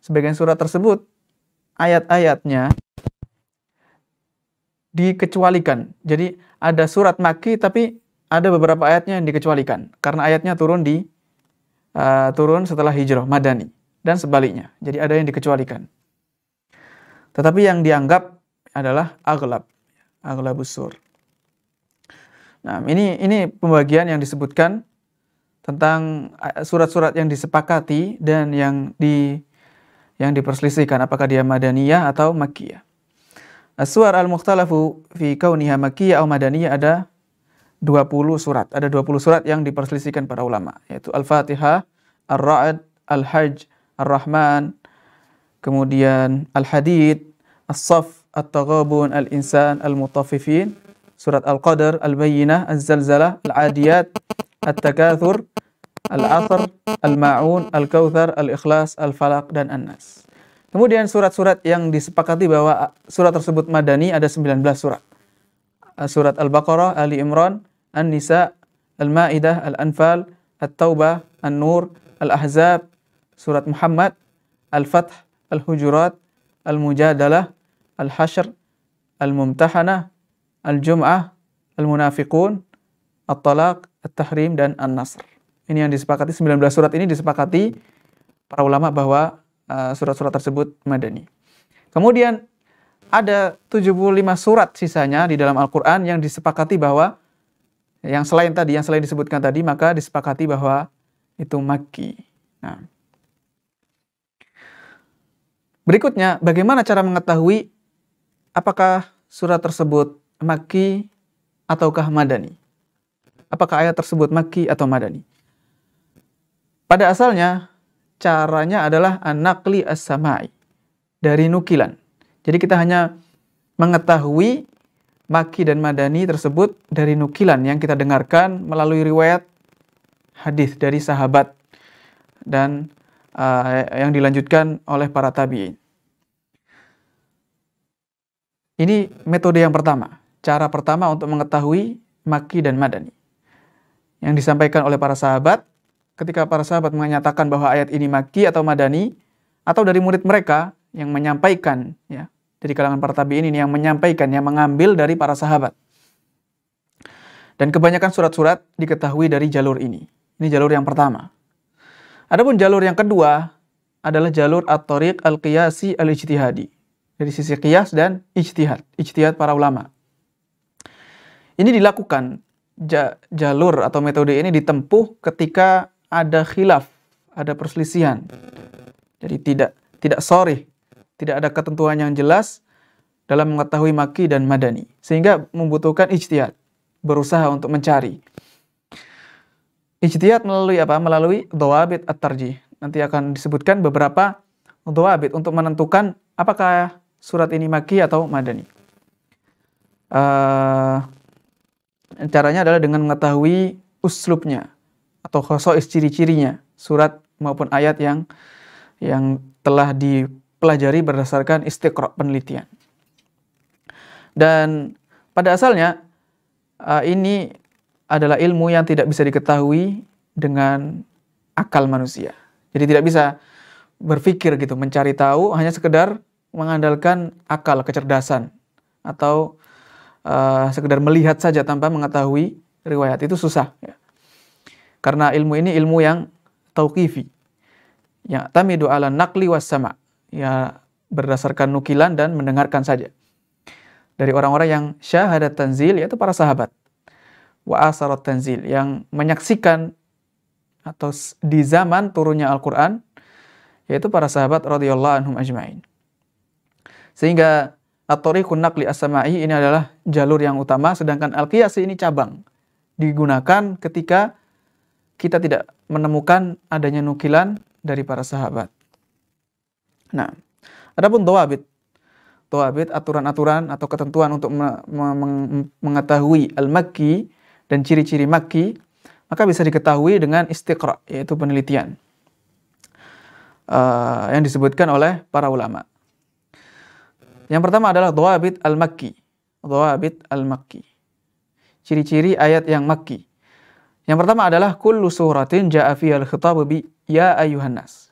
sebagian surat tersebut, ayat-ayatnya dikecualikan. Jadi ada surat Makki tapi ada beberapa ayatnya yang dikecualikan. Karena ayatnya turun setelah hijrah, Madani. Dan sebaliknya. Jadi ada yang dikecualikan. Tetapi yang dianggap adalah aghlabus sur. Nah, ini pembagian yang disebutkan tentang surat-surat yang disepakati dan yang diperselisihkan apakah dia Madaniyah atau Makkiyah. As-suwar al-mukhtalafu fi kauniha Makkiyah atau Madaniyah ada 20 surat. Ada 20 surat yang diperselisihkan para ulama, yaitu Al-Fatihah, Ar-Ra'd, Al-Hajj, Ar-Rahman, kemudian Al-Hadid, As-Saff, At-Taghabun, Al-Insan, Al-Mutaffifin, surat Al-Qadr, Al-Bayyinah, Az-Zalzalah, Al-Adiyat, At-Takathur, Al-Asr, Al-Ma'un, Al-Kautsar, Al-Ikhlas, Al-Falaq, dan An-Nas. Kemudian surat-surat yang disepakati bahwa surat tersebut Madani ada 19 surat. Surat Al-Baqarah, Ali Imran, An-Nisa, Al-Ma'idah, Al-Anfal, At-Taubah, An-Nur, Al-Ahzab, surat Muhammad, Al-Fath, Al-Hujurat, Al-Mujadalah, Al-Hashr, Al-Mumtahanah, Al-Jum'ah, Al-Munafiqun, At-Talaq, At-Tahrim, dan An-Nasr. Ini yang disepakati, 19 surat ini disepakati para ulama bahwa surat-surat tersebut Madani. Kemudian ada 75 surat sisanya di dalam Al-Quran yang disepakati bahwa yang selain disebutkan tadi, maka disepakati bahwa itu Makki. Nah, berikutnya, bagaimana cara mengetahui apakah surat tersebut Makki ataukah Madani? Apakah ayat tersebut Makki atau Madani? Pada asalnya, caranya adalah an-naqli as-sama'i, dari nukilan. Jadi kita hanya mengetahui Makki dan Madani tersebut dari nukilan yang kita dengarkan melalui riwayat hadis dari sahabat dan yang dilanjutkan oleh para tabi'in. Ini metode yang pertama, cara pertama untuk mengetahui Makki dan Madani, yang disampaikan oleh para sahabat. Ketika para sahabat menyatakan bahwa ayat ini Makki atau Madani, atau dari murid mereka yang menyampaikan, ya, dari kalangan para tabi'in ini yang menyampaikan, yang mengambil dari para sahabat. Dan kebanyakan surat-surat diketahui dari jalur ini. Ini jalur yang pertama. Adapun jalur yang kedua adalah jalur at-tariq al-qiyasi al-ijtihadi. Dari sisi qiyas dan ijtihad para ulama. Ini dilakukan, jalur atau metode ini ditempuh ketika ada khilaf, ada perselisihan. Jadi tidak sharih, tidak ada ketentuan yang jelas dalam mengetahui Makki dan Madani, sehingga membutuhkan ijtihad, berusaha untuk mencari. Ijtihad melalui apa? Melalui dhawabit at-tarjih. Nanti akan disebutkan beberapa dhawabit untuk menentukan apakah surat ini Makki atau Madani. Caranya adalah dengan mengetahui uslubnya atau khosais, ciri-cirinya surat maupun ayat yang telah dipelajari berdasarkan istiqra', penelitian. Dan pada asalnya ini adalah ilmu yang tidak bisa diketahui dengan akal manusia. Jadi tidak bisa berpikir gitu, mencari tahu hanya sekedar mengandalkan akal, kecerdasan, atau sekedar melihat saja tanpa mengetahui riwayat. Itu susah, ya. Karena ilmu ini ilmu yang tauqifi, ya, tamidu ala naqli was sama', ya, berdasarkan nukilan dan mendengarkan saja dari orang-orang yang syahadat tanzil, yaitu para sahabat, wa asarat tanzil, yang menyaksikan atau di zaman turunnya Al-Quran, yaitu para sahabat radhiyallahu anhum ajma'in. Sehingga at-tariqun naqli as-sama'i ini adalah jalur yang utama, sedangkan al-qiyasi ini cabang, digunakan ketika kita tidak menemukan adanya nukilan dari para sahabat. Nah, adapun dhawabit, aturan-aturan atau ketentuan untuk mengetahui al-Makki dan ciri-ciri Makki, maka bisa diketahui dengan istiqra', yaitu penelitian yang disebutkan oleh para ulama. Yang pertama adalah dhawabit al-Makki. Ciri-ciri ayat yang Makki. Yang pertama adalah kullu suratin ja'a fiha al-khitabu bi ya ayyuhan nas.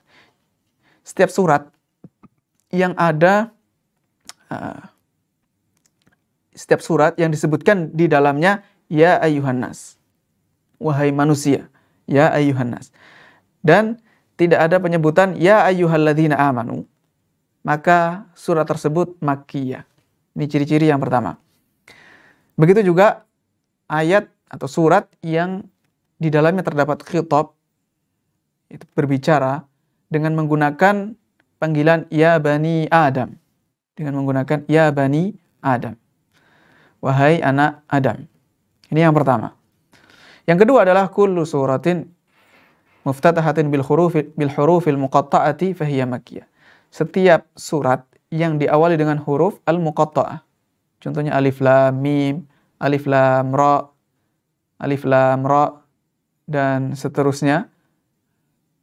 Setiap surat yang ada setiap surat yang disebutkan di dalamnya ya ayyuhan nas, wahai manusia, ya ayyuhan nas, dan tidak ada penyebutan ya ayyuhalladzina amanu, maka surat tersebut makkiyah. Ini ciri-ciri yang pertama. Begitu juga ayat atau surat yang di dalamnya terdapat khitab, itu berbicara dengan menggunakan panggilan ya bani Adam, dengan menggunakan ya bani Adam, wahai anak Adam. Ini yang pertama. Yang kedua adalah kullu suratin muftatahatin bil hurufil muqatta'ati fahiya makkiyah. Setiap surat yang diawali dengan huruf al-muqatta'ah, contohnya alif lam mim, alif lam ra, dan seterusnya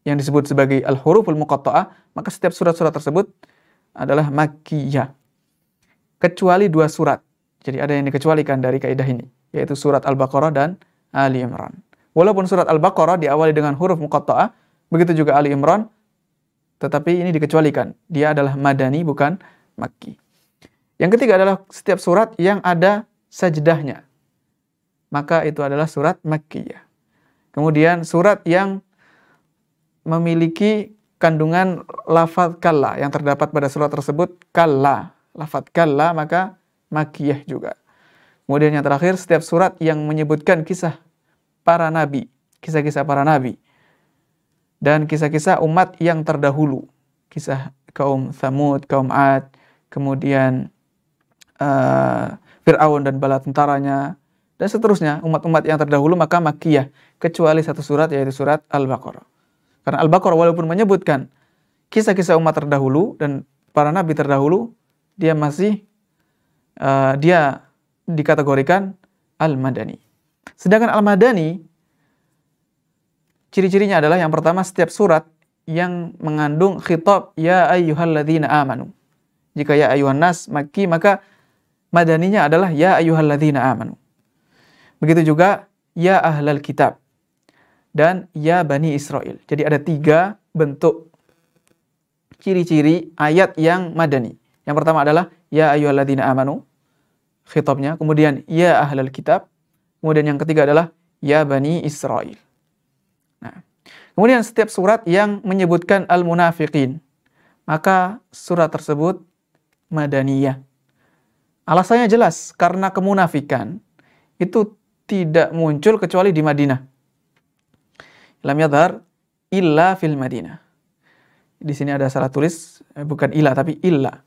yang disebut sebagai al-huruful muqatta'ah, maka setiap surat-surat tersebut adalah makkiyah. Kecuali dua surat. Jadi ada yang dikecualikan dari kaidah ini, yaitu surat Al-Baqarah dan Ali Imran. Walaupun surat Al-Baqarah diawali dengan huruf muqatta'ah, begitu juga Ali Imran, tetapi ini dikecualikan. Dia adalah madani, bukan makki. Yang ketiga adalah setiap surat yang ada sajdahnya, maka itu adalah surat makkiyah. Kemudian surat yang memiliki kandungan lafaz kalla yang terdapat pada surat tersebut, kalla, lafaz kalla, maka makkiyah juga. Kemudian yang terakhir, setiap surat yang menyebutkan kisah para nabi, kisah-kisah para nabi, dan kisah-kisah umat yang terdahulu, kisah kaum Tsamud, kaum Ad, kemudian Fir'aun dan bala tentaranya, dan seterusnya, umat-umat yang terdahulu, maka Makkiyah, kecuali satu surat, yaitu surat Al-Baqarah. Karena Al-Baqarah walaupun menyebutkan kisah-kisah umat terdahulu dan para nabi terdahulu, dia masih dia dikategorikan Al-Madani. Sedangkan Al-Madani, ciri-cirinya adalah yang pertama, setiap surat yang mengandung khitab ya ayyuhalladzina amanu. Jika ya ayyuhan nas Makki, maka madaninya adalah ya ayyuhalladzina amanu. Begitu juga ya ahlal kitab dan ya bani Israel. Jadi ada 3 bentuk ciri-ciri ayat yang madani. Yang pertama adalah ya ayyuhalladzina amanu, khitabnya. Kemudian ya ahlal kitab. Kemudian yang ketiga adalah ya bani Israel. Nah, kemudian setiap surat yang menyebutkan al-munafiqin, maka surat tersebut madaniyah. Alasannya jelas, karena kemunafikan itu tidak muncul kecuali di Madinah. Lam yadhar illa fil Madinah. Di sini ada salah tulis, bukan illa tapi illa.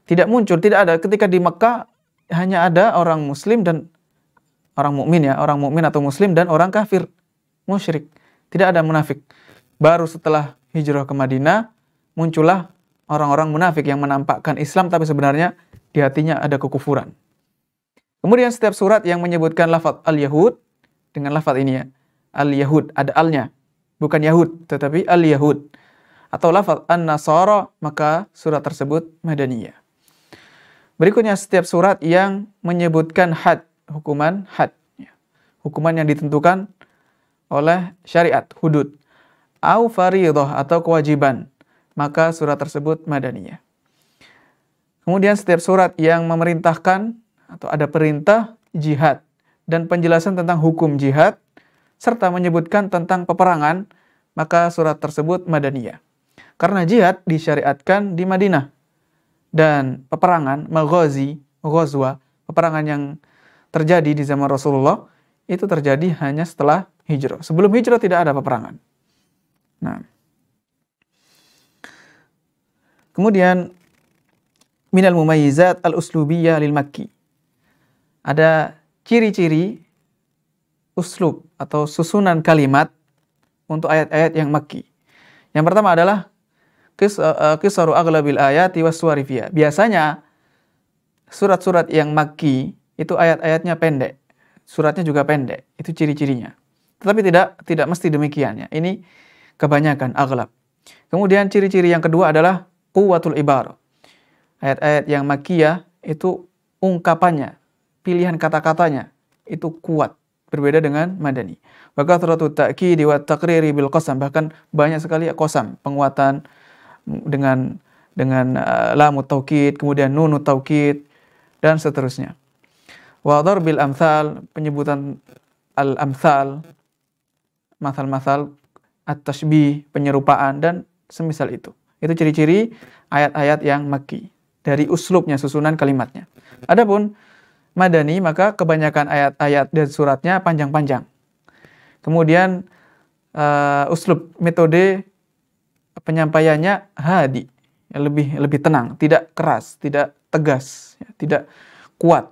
Tidak muncul, tidak ada. Ketika di Mekah hanya ada orang muslim dan orang mukmin, ya, orang mukmin atau muslim dan orang kafir, musyrik. Tidak ada munafik. Baru setelah hijrah ke Madinah muncullah orang-orang munafik yang menampakkan Islam tapi sebenarnya di hatinya ada kekufuran. Kemudian setiap surat yang menyebutkan lafaz al-Yahud dengan lafaz ini, ya, al-Yahud, ada alnya, bukan Yahud tetapi al-Yahud, atau lafaz an-Nasara, maka surat tersebut madaniyah. Berikutnya setiap surat yang menyebutkan had, hukuman had, ya, hukuman yang ditentukan oleh syariat, hudud, au fariidhah, atau kewajiban, maka surat tersebut madaniyah. Kemudian setiap surat yang memerintahkan atau ada perintah jihad dan penjelasan tentang hukum jihad serta menyebutkan tentang peperangan, maka surat tersebut madaniyah. Karena jihad disyariatkan di Madinah dan peperangan, maghazi, ghazwa, peperangan yang terjadi di zaman Rasulullah itu terjadi hanya setelah hijrah. Sebelum hijrah tidak ada peperangan. Nah, kemudian minal mumayyizat al-uslubiyah lil Makki. Ada ciri-ciri uslub atau susunan kalimat untuk ayat-ayat yang Makki. Yang pertama adalah qisaru aghlabil ayati wassuwari fiyah. Biasanya surat-surat yang Makki itu ayat-ayatnya pendek. Suratnya juga pendek. Itu ciri-cirinya. Tetapi tidak mesti demikian, ya. Ini kebanyakan aghlab. Kemudian ciri-ciri yang kedua adalah quwwatul ibarah. Ayat-ayat yang Makkiyah itu ungkapannya, pilihan kata-katanya itu kuat, berbeda dengan Madani. Wa kathratu ta'kidi wa taqriri bil qasam, bahkan banyak sekali qasam, penguatan dengan lamut taukid, kemudian nunut taukid dan seterusnya. Wa darbil amsal, penyebutan al-amsal, masal-masal, at-tashbih, penyerupaan dan semisal itu. Itu ciri-ciri ayat-ayat yang Makki dari uslubnya, susunan kalimatnya. Adapun Madani, maka kebanyakan ayat-ayat dan suratnya panjang-panjang. Kemudian uslub, metode penyampaiannya hadi, lebih tenang, tidak keras, tidak tegas, tidak kuat.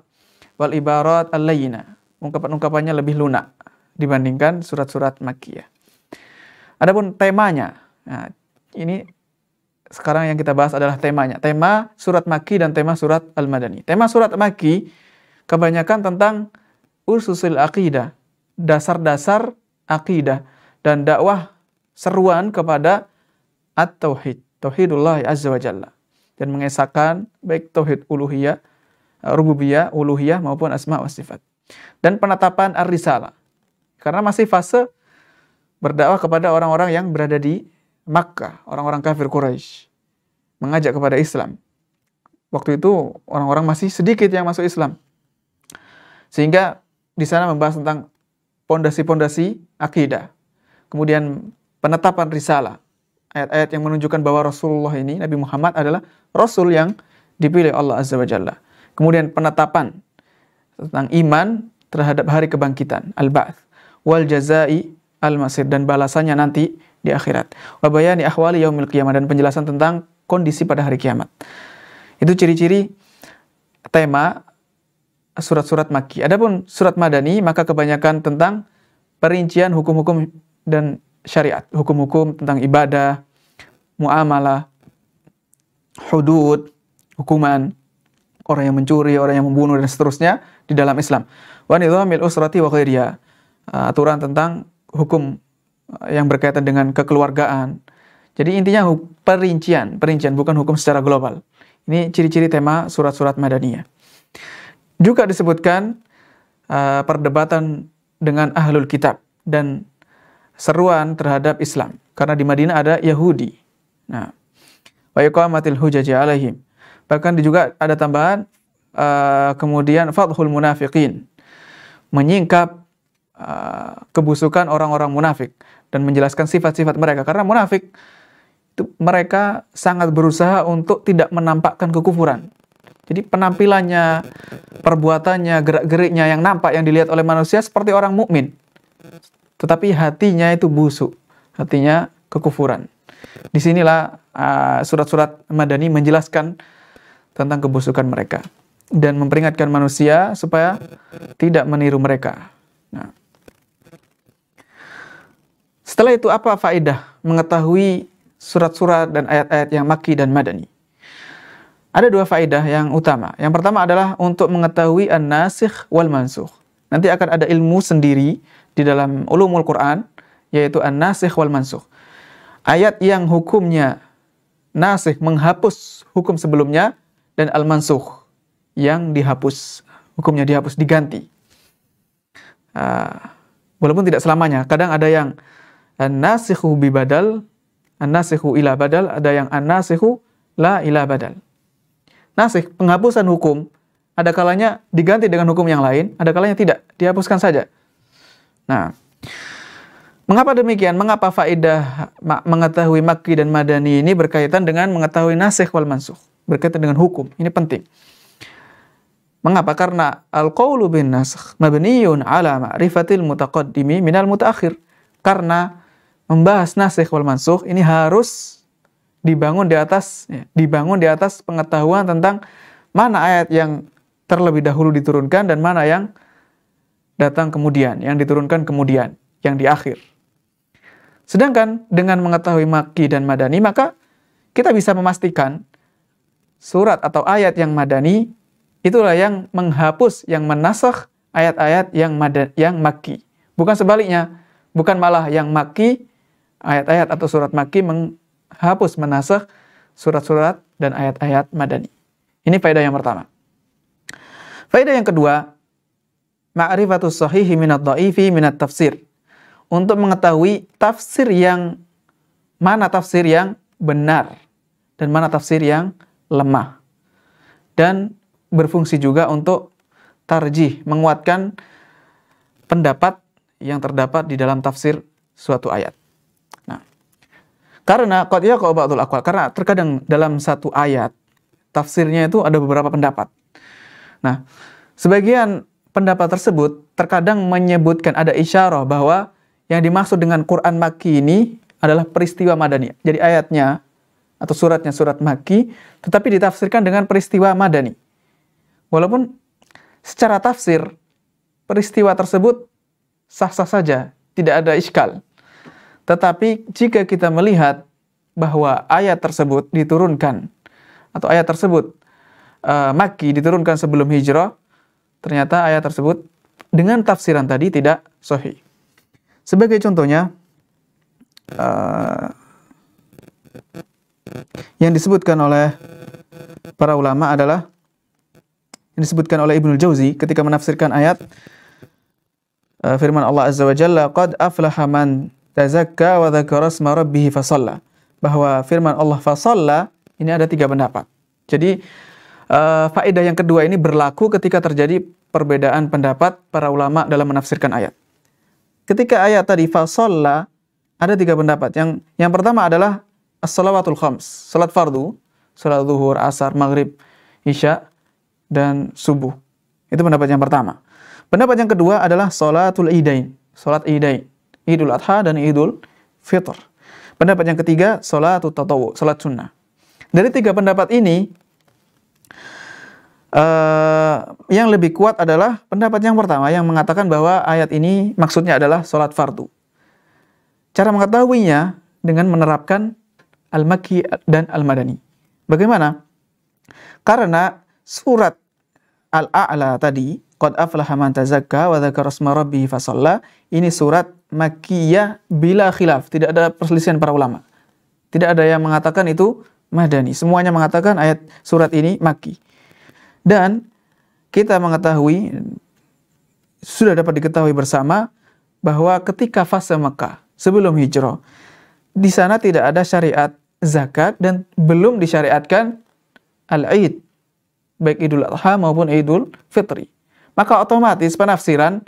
Wal ibarat al-layyina, ungkapan-ungkapannya lebih lunak dibandingkan surat-surat Makkiyah. Adapun temanya, nah, ini sekarang yang kita bahas adalah temanya. Tema surat Makki dan tema surat Al-Madani. Tema surat Makki kebanyakan tentang ususul aqidah, dasar-dasar aqidah dan dakwah seruan kepada at-tauhid, tauhidullah azza wa jalla, dan mengesahkan baik tauhid uluhiyah, rububiyah, uluhiyah maupun asma wa sifat. Dan penetapan ar-risalah. Karena masih fase berdakwah kepada orang-orang yang berada di Makkah, orang-orang kafir Quraisy, mengajak kepada Islam. Waktu itu orang-orang masih sedikit yang masuk Islam. Sehingga di sana membahas tentang pondasi-pondasi akidah. Kemudian penetapan risalah. Ayat-ayat yang menunjukkan bahwa Rasulullah ini, Nabi Muhammad adalah Rasul yang dipilih Allah Azza wa Jalla. Kemudian penetapan tentang iman terhadap hari kebangkitan, al-ba'ts, wal jazai al-masir, dan balasannya nanti di akhirat. Wa bayani ahwali yaumil qiyamah, dan penjelasan tentang kondisi pada hari kiamat. Itu ciri-ciri tema surat-surat Makki. Adapun surat Madani maka kebanyakan tentang perincian hukum-hukum dan syariat, hukum-hukum tentang ibadah, muamalah, hudud, hukuman, orang yang mencuri, orang yang membunuh, dan seterusnya di dalam Islam. Wa nizamil usrati wa ghairiha, aturan tentang hukum yang berkaitan dengan kekeluargaan. Jadi intinya perincian, bukan hukum secara global. Ini ciri-ciri tema surat-surat Madaniyah. Juga disebutkan perdebatan dengan ahlul kitab dan seruan terhadap Islam, karena di Madinah ada Yahudi. Nah, wa iqamatil hujaji alaihim. Bahkan juga ada tambahan kemudian fathul munafiqin, menyingkap kebusukan orang-orang munafik dan menjelaskan sifat-sifat mereka, karena munafik itu mereka sangat berusaha untuk tidak menampakkan kekufuran. Jadi penampilannya, perbuatannya, gerak-geriknya yang nampak, yang dilihat oleh manusia seperti orang mukmin, tetapi hatinya itu busuk, hatinya kekufuran. Disinilah surat-surat Madani menjelaskan tentang kebusukan mereka dan memperingatkan manusia supaya tidak meniru mereka. Nah, setelah itu apa faedah mengetahui surat-surat dan ayat-ayat yang Makki dan Madani? Ada dua faedah yang utama. Yang pertama adalah untuk mengetahui an-nasikh wal mansukh. Nanti akan ada ilmu sendiri di dalam ulumul Quran, yaitu an-nasikh wal mansukh. Ayat yang hukumnya nasikh, menghapus hukum sebelumnya, dan al-mansukh, yang dihapus, hukumnya dihapus, diganti. Walaupun tidak selamanya. Kadang ada yang an-nasikhu bi badal, an-nasikhu ila badal, ada yang an-nasikhu la ila badal. Nasikh, penghapusan hukum, ada kalanya diganti dengan hukum yang lain, ada kalanya tidak, dihapuskan saja. Nah, mengapa demikian? Mengapa faedah mengetahui Makki dan Madani ini berkaitan dengan mengetahui nasikh wal mansukh, berkaitan dengan hukum? Ini penting. Mengapa? Karena al-qawlu bin nasikh mabniyun ala ma'rifatil mutaqaddimi minal mutaakhir. Karena membahas nasikh wal mansukh ini harus dibangun di atas pengetahuan tentang mana ayat yang terlebih dahulu diturunkan dan mana yang datang kemudian, yang diturunkan kemudian, yang di akhir. Sedangkan dengan mengetahui Makki dan Madani, maka kita bisa memastikan surat atau ayat yang Madani itulah yang menghapus, yang menasakh ayat-ayat yang Makki. Bukan sebaliknya, bukan malah yang Makki, ayat-ayat atau surat Makki menghapus, menasakh surat-surat dan ayat-ayat Madani. Ini faedah yang pertama. Faedah yang kedua, ma'rifatus sahihi minad dha'ifi minat tafsir. Untuk mengetahui tafsir yang mana tafsir yang benar dan mana tafsir yang lemah. Dan berfungsi juga untuk tarjih, menguatkan pendapat yang terdapat di dalam tafsir suatu ayat. Nah, karena qad yaqa'u ba'dul aqwal, karena terkadang dalam satu ayat tafsirnya itu ada beberapa pendapat. Nah, sebagian pendapat tersebut terkadang menyebutkan, ada isyarah bahwa yang dimaksud dengan Quran Makki ini adalah peristiwa Madani. Jadi ayatnya atau suratnya surat Makki, tetapi ditafsirkan dengan peristiwa Madani. Walaupun secara tafsir peristiwa tersebut sah-sah saja, tidak ada iskal. Tetapi jika kita melihat bahwa ayat tersebut diturunkan atau ayat tersebut Makki diturunkan sebelum hijrah, ternyata ayat tersebut dengan tafsiran tadi tidak sahih. Sebagai contohnya, yang disebutkan oleh para ulama adalah yang disebutkan oleh Ibnul Jauzi ketika menafsirkan ayat firman Allah Azza wa Jalla, qad aflaha man tazakka wa dzakara isma rabbih fasalla. Bahwa firman Allah fasalla ini ada tiga pendapat. Jadi faedah yang kedua ini berlaku ketika terjadi perbedaan pendapat para ulama dalam menafsirkan ayat. Ketika ayat tadi fasalla ada tiga pendapat. Yang pertama adalah as-salawatul khams, salat fardu, salat zuhur, asar, maghrib, isya, dan subuh. Itu pendapat yang pertama. Pendapat yang kedua adalah salatul idain. Salat idain. Idul Adha dan Idul Fitr. Pendapat yang ketiga, salatul tatawu, salat sunnah. Dari tiga pendapat ini, yang lebih kuat adalah pendapat yang pertama yang mengatakan bahwa ayat ini maksudnya adalah salat fardu. Cara mengetahuinya dengan menerapkan al-Makki dan al-Madani. Bagaimana? Karena surat Al-A'la tadi, Qad aflaha man tazakka wa dzakara asma rabbih fasalla, ini surat Makkiyah bila khilaf, tidak ada perselisihan para ulama. Tidak ada yang mengatakan itu Madani. Semuanya mengatakan ayat surat ini Makki. Dan kita mengetahui, sudah dapat diketahui bersama bahwa ketika fase Mekah sebelum hijrah, di sana tidak ada syariat zakat dan belum disyariatkan al-Id, baik Idul Adha maupun Idul Fitri. Maka otomatis penafsiran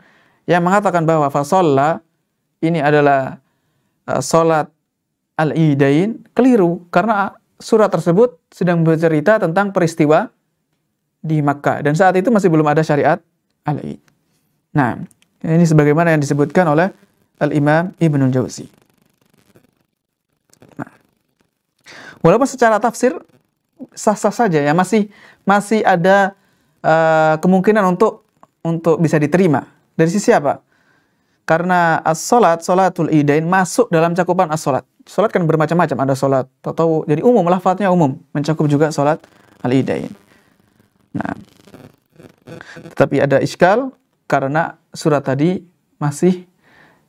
yang mengatakan bahwa fasalla ini adalah salat al-Idain keliru, karena surat tersebut sedang bercerita tentang peristiwa di Makkah dan saat itu masih belum ada syariat al-Id. Nah, ini sebagaimana yang disebutkan oleh Al-Imam Ibnul Jauzi. Nah, walaupun secara tafsir sah-sah saja ya, masih ada kemungkinan untuk bisa diterima. Dari sisi apa? Karena salatul idain masuk dalam cakupan as-salat. Salat kan bermacam-macam, ada salat tatawu. Jadi umum, lafadznya umum, mencakup juga salat al-idain. Nah, tetapi ada iskal karena surat tadi masih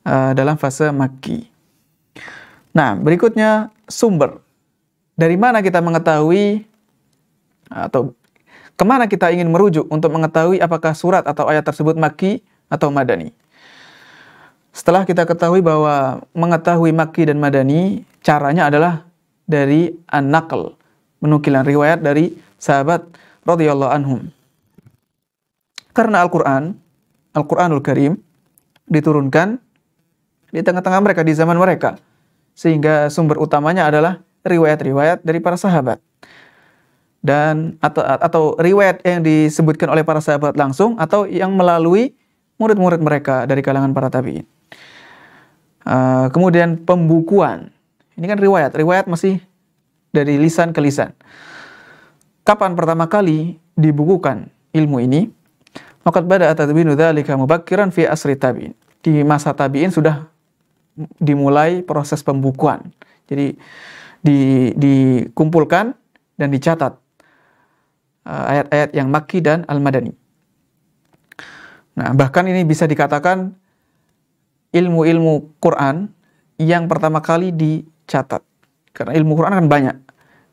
dalam fase Makki. Nah, berikutnya sumber. Dari mana kita mengetahui atau kemana kita ingin merujuk untuk mengetahui apakah surat atau ayat tersebut Makki atau Madani? Setelah kita ketahui bahwa mengetahui Makki dan Madani, caranya adalah dari an-naql, penukilan riwayat dari sahabat radhiyallahu anhum. Karena Al-Qur'anul Karim diturunkan di tengah-tengah mereka, di zaman mereka, sehingga sumber utamanya adalah riwayat-riwayat dari para sahabat. Dan atau riwayat yang disebutkan oleh para sahabat langsung atau yang melalui murid-murid mereka dari kalangan para tabi'in. Kemudian pembukuan. Ini kan riwayat masih dari lisan ke lisan. Kapan pertama kali dibukukan ilmu ini? Maka bada tadbinu dzalika mubakkiran fi asri tabi'in. Di masa tabi'in sudah dimulai proses pembukuan. Jadi dikumpulkan dan dicatat ayat-ayat yang Makki dan Al-Madani. Nah, bahkan ini bisa dikatakan ilmu-ilmu Quran yang pertama kali dicatat. Karena ilmu Quran kan banyak.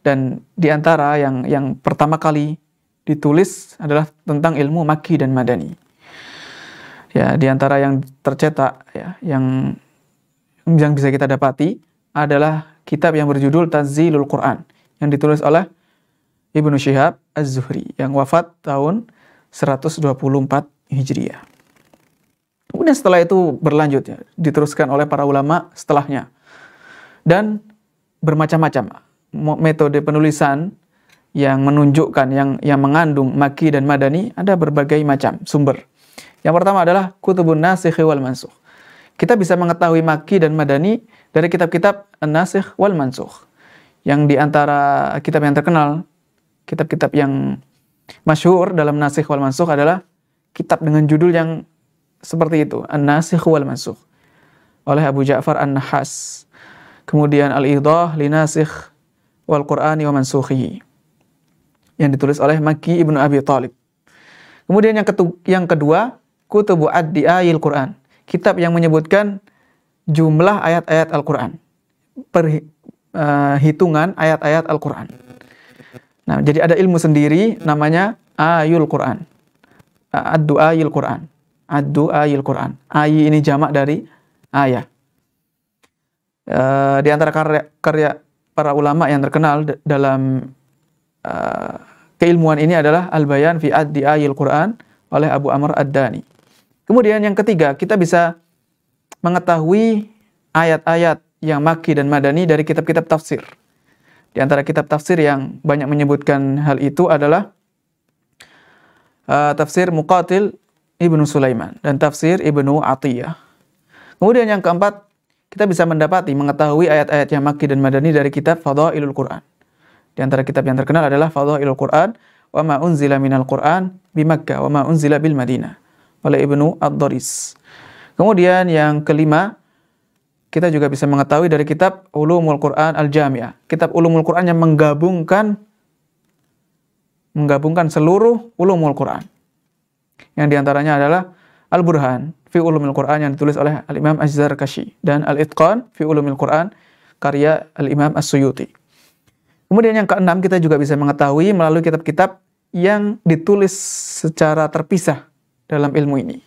Dan di antara yang pertama kali ditulis adalah tentang ilmu Makki dan Madani. Ya, di antara yang tercetak ya, yang bisa kita dapati adalah kitab yang berjudul Tanzilul Quran yang ditulis oleh Ibnu Syihab Az-Zuhri yang wafat tahun 124 Hijriah. Kemudian setelah itu berlanjut ya, diteruskan oleh para ulama setelahnya. Dan bermacam-macam metode penulisan yang menunjukkan yang mengandung Makki dan Madani, ada berbagai macam sumber. Yang pertama adalah Kutubun Nasikh wal Mansukh. Kita bisa mengetahui Makki dan Madani dari kitab-kitab An-Nasikh wal Mansukh. Yang di antara kitab yang terkenal, kitab-kitab yang masyhur dalam Nasikh wal Mansukh adalah kitab dengan judul yang seperti itu, An-Nasikh wal Mansukh, oleh Abu Ja'far An-Nahas. Kemudian Al-Idah li Nasikh wal Qur'ani wa Mansukhihi, yang ditulis oleh Makki ibnu Abi Thalib. Kemudian yang kedua, Kutubu Addi'ayil Qur'an, kitab yang menyebutkan jumlah ayat-ayat Al-Quran, hitungan ayat-ayat Al-Quran. Nah, jadi ada ilmu sendiri namanya Ayul Quran, Ad-Du'ayil Quran, Ad-Du'ayil Quran. Ayi ini jamak dari ayah. Di antara karya para ulama yang terkenal dalam keilmuan ini adalah Al-Bayan fi Ad-Du'ayil Quran oleh Abu Amr Ad-Dani. Kemudian yang ketiga, kita bisa mengetahui ayat-ayat yang Makki dan Madani dari kitab-kitab tafsir. Di antara kitab tafsir yang banyak menyebutkan hal itu adalah tafsir Muqatil Ibnu Sulaiman dan tafsir Ibnu Atiyah. Kemudian yang keempat, kita bisa mengetahui ayat-ayat yang Makki dan Madani dari kitab Fadhailul Quran. Di antara kitab yang terkenal adalah Fadhailul Quran, wa ma unzila minal Quran bi Makkah wa ma unzila bil Madinah oleh Ibnu Ad-Daris. Kemudian yang kelima, kita juga bisa mengetahui dari kitab Ulumul Quran Al-Jami'ah. Kitab Ulumul Quran yang menggabungkan seluruh ulumul Quran. Yang diantaranya adalah Al-Burhan fi Ulumul Quran yang ditulis oleh Al-Imam Az-Zarkashi dan Al-Itqan fi Ulumul Quran karya Al-Imam As-Suyuti. Kemudian yang keenam, kita juga bisa mengetahui melalui kitab-kitab yang ditulis secara terpisah dalam ilmu ini.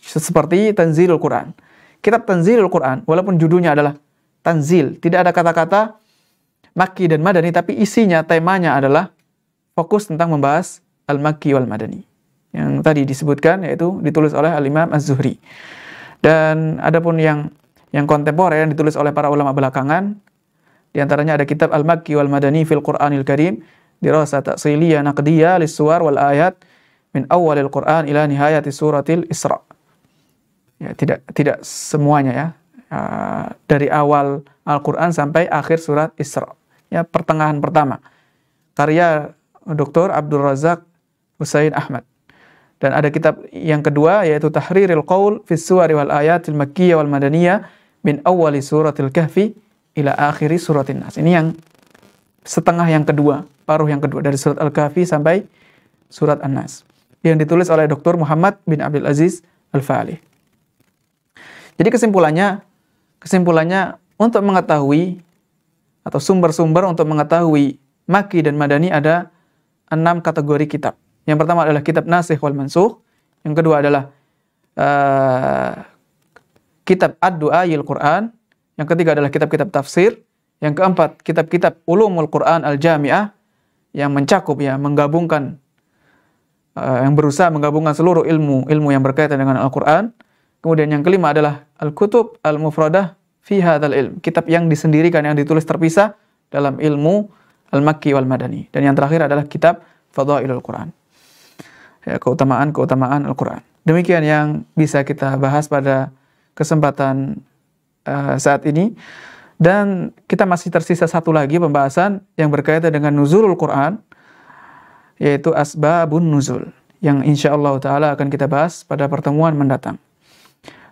Seperti Tanzilul Quran. Kitab Tanzilul Quran, walaupun judulnya adalah Tanzil, tidak ada kata-kata Makki dan Madani, tapi isinya, temanya adalah fokus tentang membahas Al-Makki wal Madani. Yang tadi disebutkan, yaitu ditulis oleh Al-Imam Az-Zuhri. Dan adapun yang kontemporer yang ditulis oleh para ulama belakangan, di antaranya ada kitab Al-Makki wal Madani fil Qur'anil Karim, dirasa ta'siliyah naqdiyah lis-suwar wal ayat min awalil Qur'an ila nihayati suratil Isra. Ya, tidak semuanya ya. Dari awal Al-Qur'an sampai akhir surat Isra. Ya, pertengahan pertama. Karya Dr. Abdul Razak Husain Ahmad. Dan ada kitab yang kedua yaitu Tahriril Qaul fi Suwari wal Ayatil Makkiyah wal Madaniyah min awali suratil Kahfi ila akhiri suratin Nas. Ini yang setengah yang kedua, paruh yang kedua dari surat Al-Kahfi sampai surat An-Nas. Yang ditulis oleh Dr. Muhammad bin Abdul Aziz Al-Falih. Jadi kesimpulannya untuk mengetahui atau sumber-sumber untuk mengetahui Makki dan Madani ada 6 kategori kitab. Yang pertama adalah kitab Nasikh wal Mansukh. Yang kedua adalah kitab Ad-Du'ayil Quran. Yang ketiga adalah kitab-kitab tafsir. Yang keempat, kitab-kitab Ulumul Quran Al-Jami'ah yang mencakup menggabungkan yang berusaha menggabungkan seluruh ilmu yang berkaitan dengan Al-Quran. Kemudian yang kelima adalah Al-Kutub Al-Mufradah fi hadzal ilm, kitab yang disendirikan, yang ditulis terpisah dalam ilmu Al-Makki wal Madani. Dan yang terakhir adalah kitab Fadhailul Quran. Ya, keutamaan Al-Quran. Demikian yang bisa kita bahas pada kesempatan saat ini. Dan kita masih tersisa satu lagi pembahasan yang berkaitan dengan nuzulul Quran, yaitu asbabun nuzul, yang insyaallah ta'ala akan kita bahas pada pertemuan mendatang.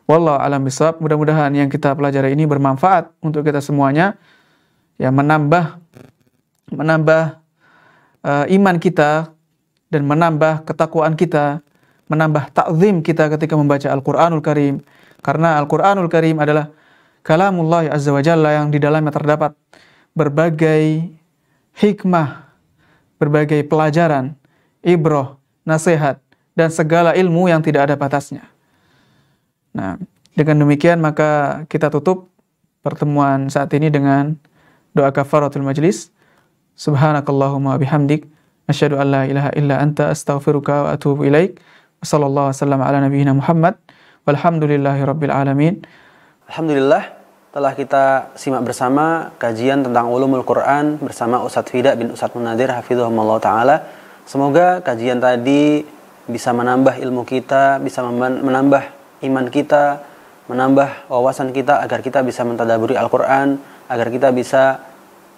Wallahu a'lam bishawab. Mudah-mudahan yang kita pelajari ini bermanfaat untuk kita semuanya, ya, menambah iman kita dan menambah ketakwaan kita, menambah ta'zim kita ketika membaca Al-Qur'anul Karim. Karena Al-Qur'anul Karim adalah kalamullah azza wa jalla yang di dalamnya terdapat berbagai hikmah, berbagai pelajaran, ibrah, nasihat, dan segala ilmu yang tidak ada batasnya. Nah, dengan demikian maka kita tutup pertemuan saat ini dengan doa kafaratul majlis. Subhanakallahumma bihamdik, asyhadu an la ilaha illa anta, astaghfiruka wa atubu ilaik. Wassallallahu wasallam ala nabiyyina Muhammad walhamdulillahi rabbil alamin. Alhamdulillah, telah kita simak bersama kajian tentang Ulumul Quran bersama Ustadz Fida bin Ustadz Munadir hafizahumullah ta'ala. Semoga kajian tadi bisa menambah ilmu kita, bisa menambah iman kita, menambah wawasan kita agar kita bisa mentadaburi Al-Quran, agar kita bisa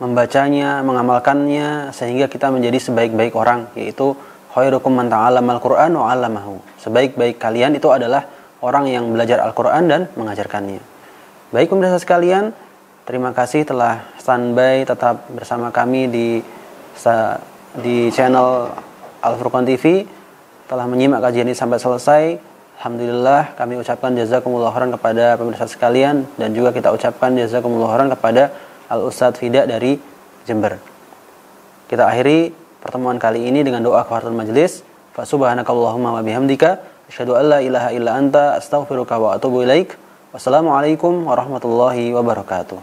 membacanya, mengamalkannya, sehingga kita menjadi sebaik-baik orang, yaitu khairukum man ta'allama al-Quran wa 'allamahu. Sebaik-baik kalian itu adalah orang yang belajar Al-Quran dan mengajarkannya. Baik pemirsa sekalian, terima kasih telah standby tetap bersama kami di channel Al-Furqan TV, telah menyimak kajian ini sampai selesai. Alhamdulillah, kami ucapkan jazakumullah khairan kepada pemirsa sekalian, dan juga kita ucapkan jazakumullah khairan kepada Al-Ustadz Fida dari Jember. Kita akhiri pertemuan kali ini dengan doa kafaratul majlis. Fa subhanakallahumma wa bihamdika, asyhadu an la ilaha illa anta, astaghfiruka wa atubu ilaik. Wassalamualaikum warahmatullahi wabarakatuh.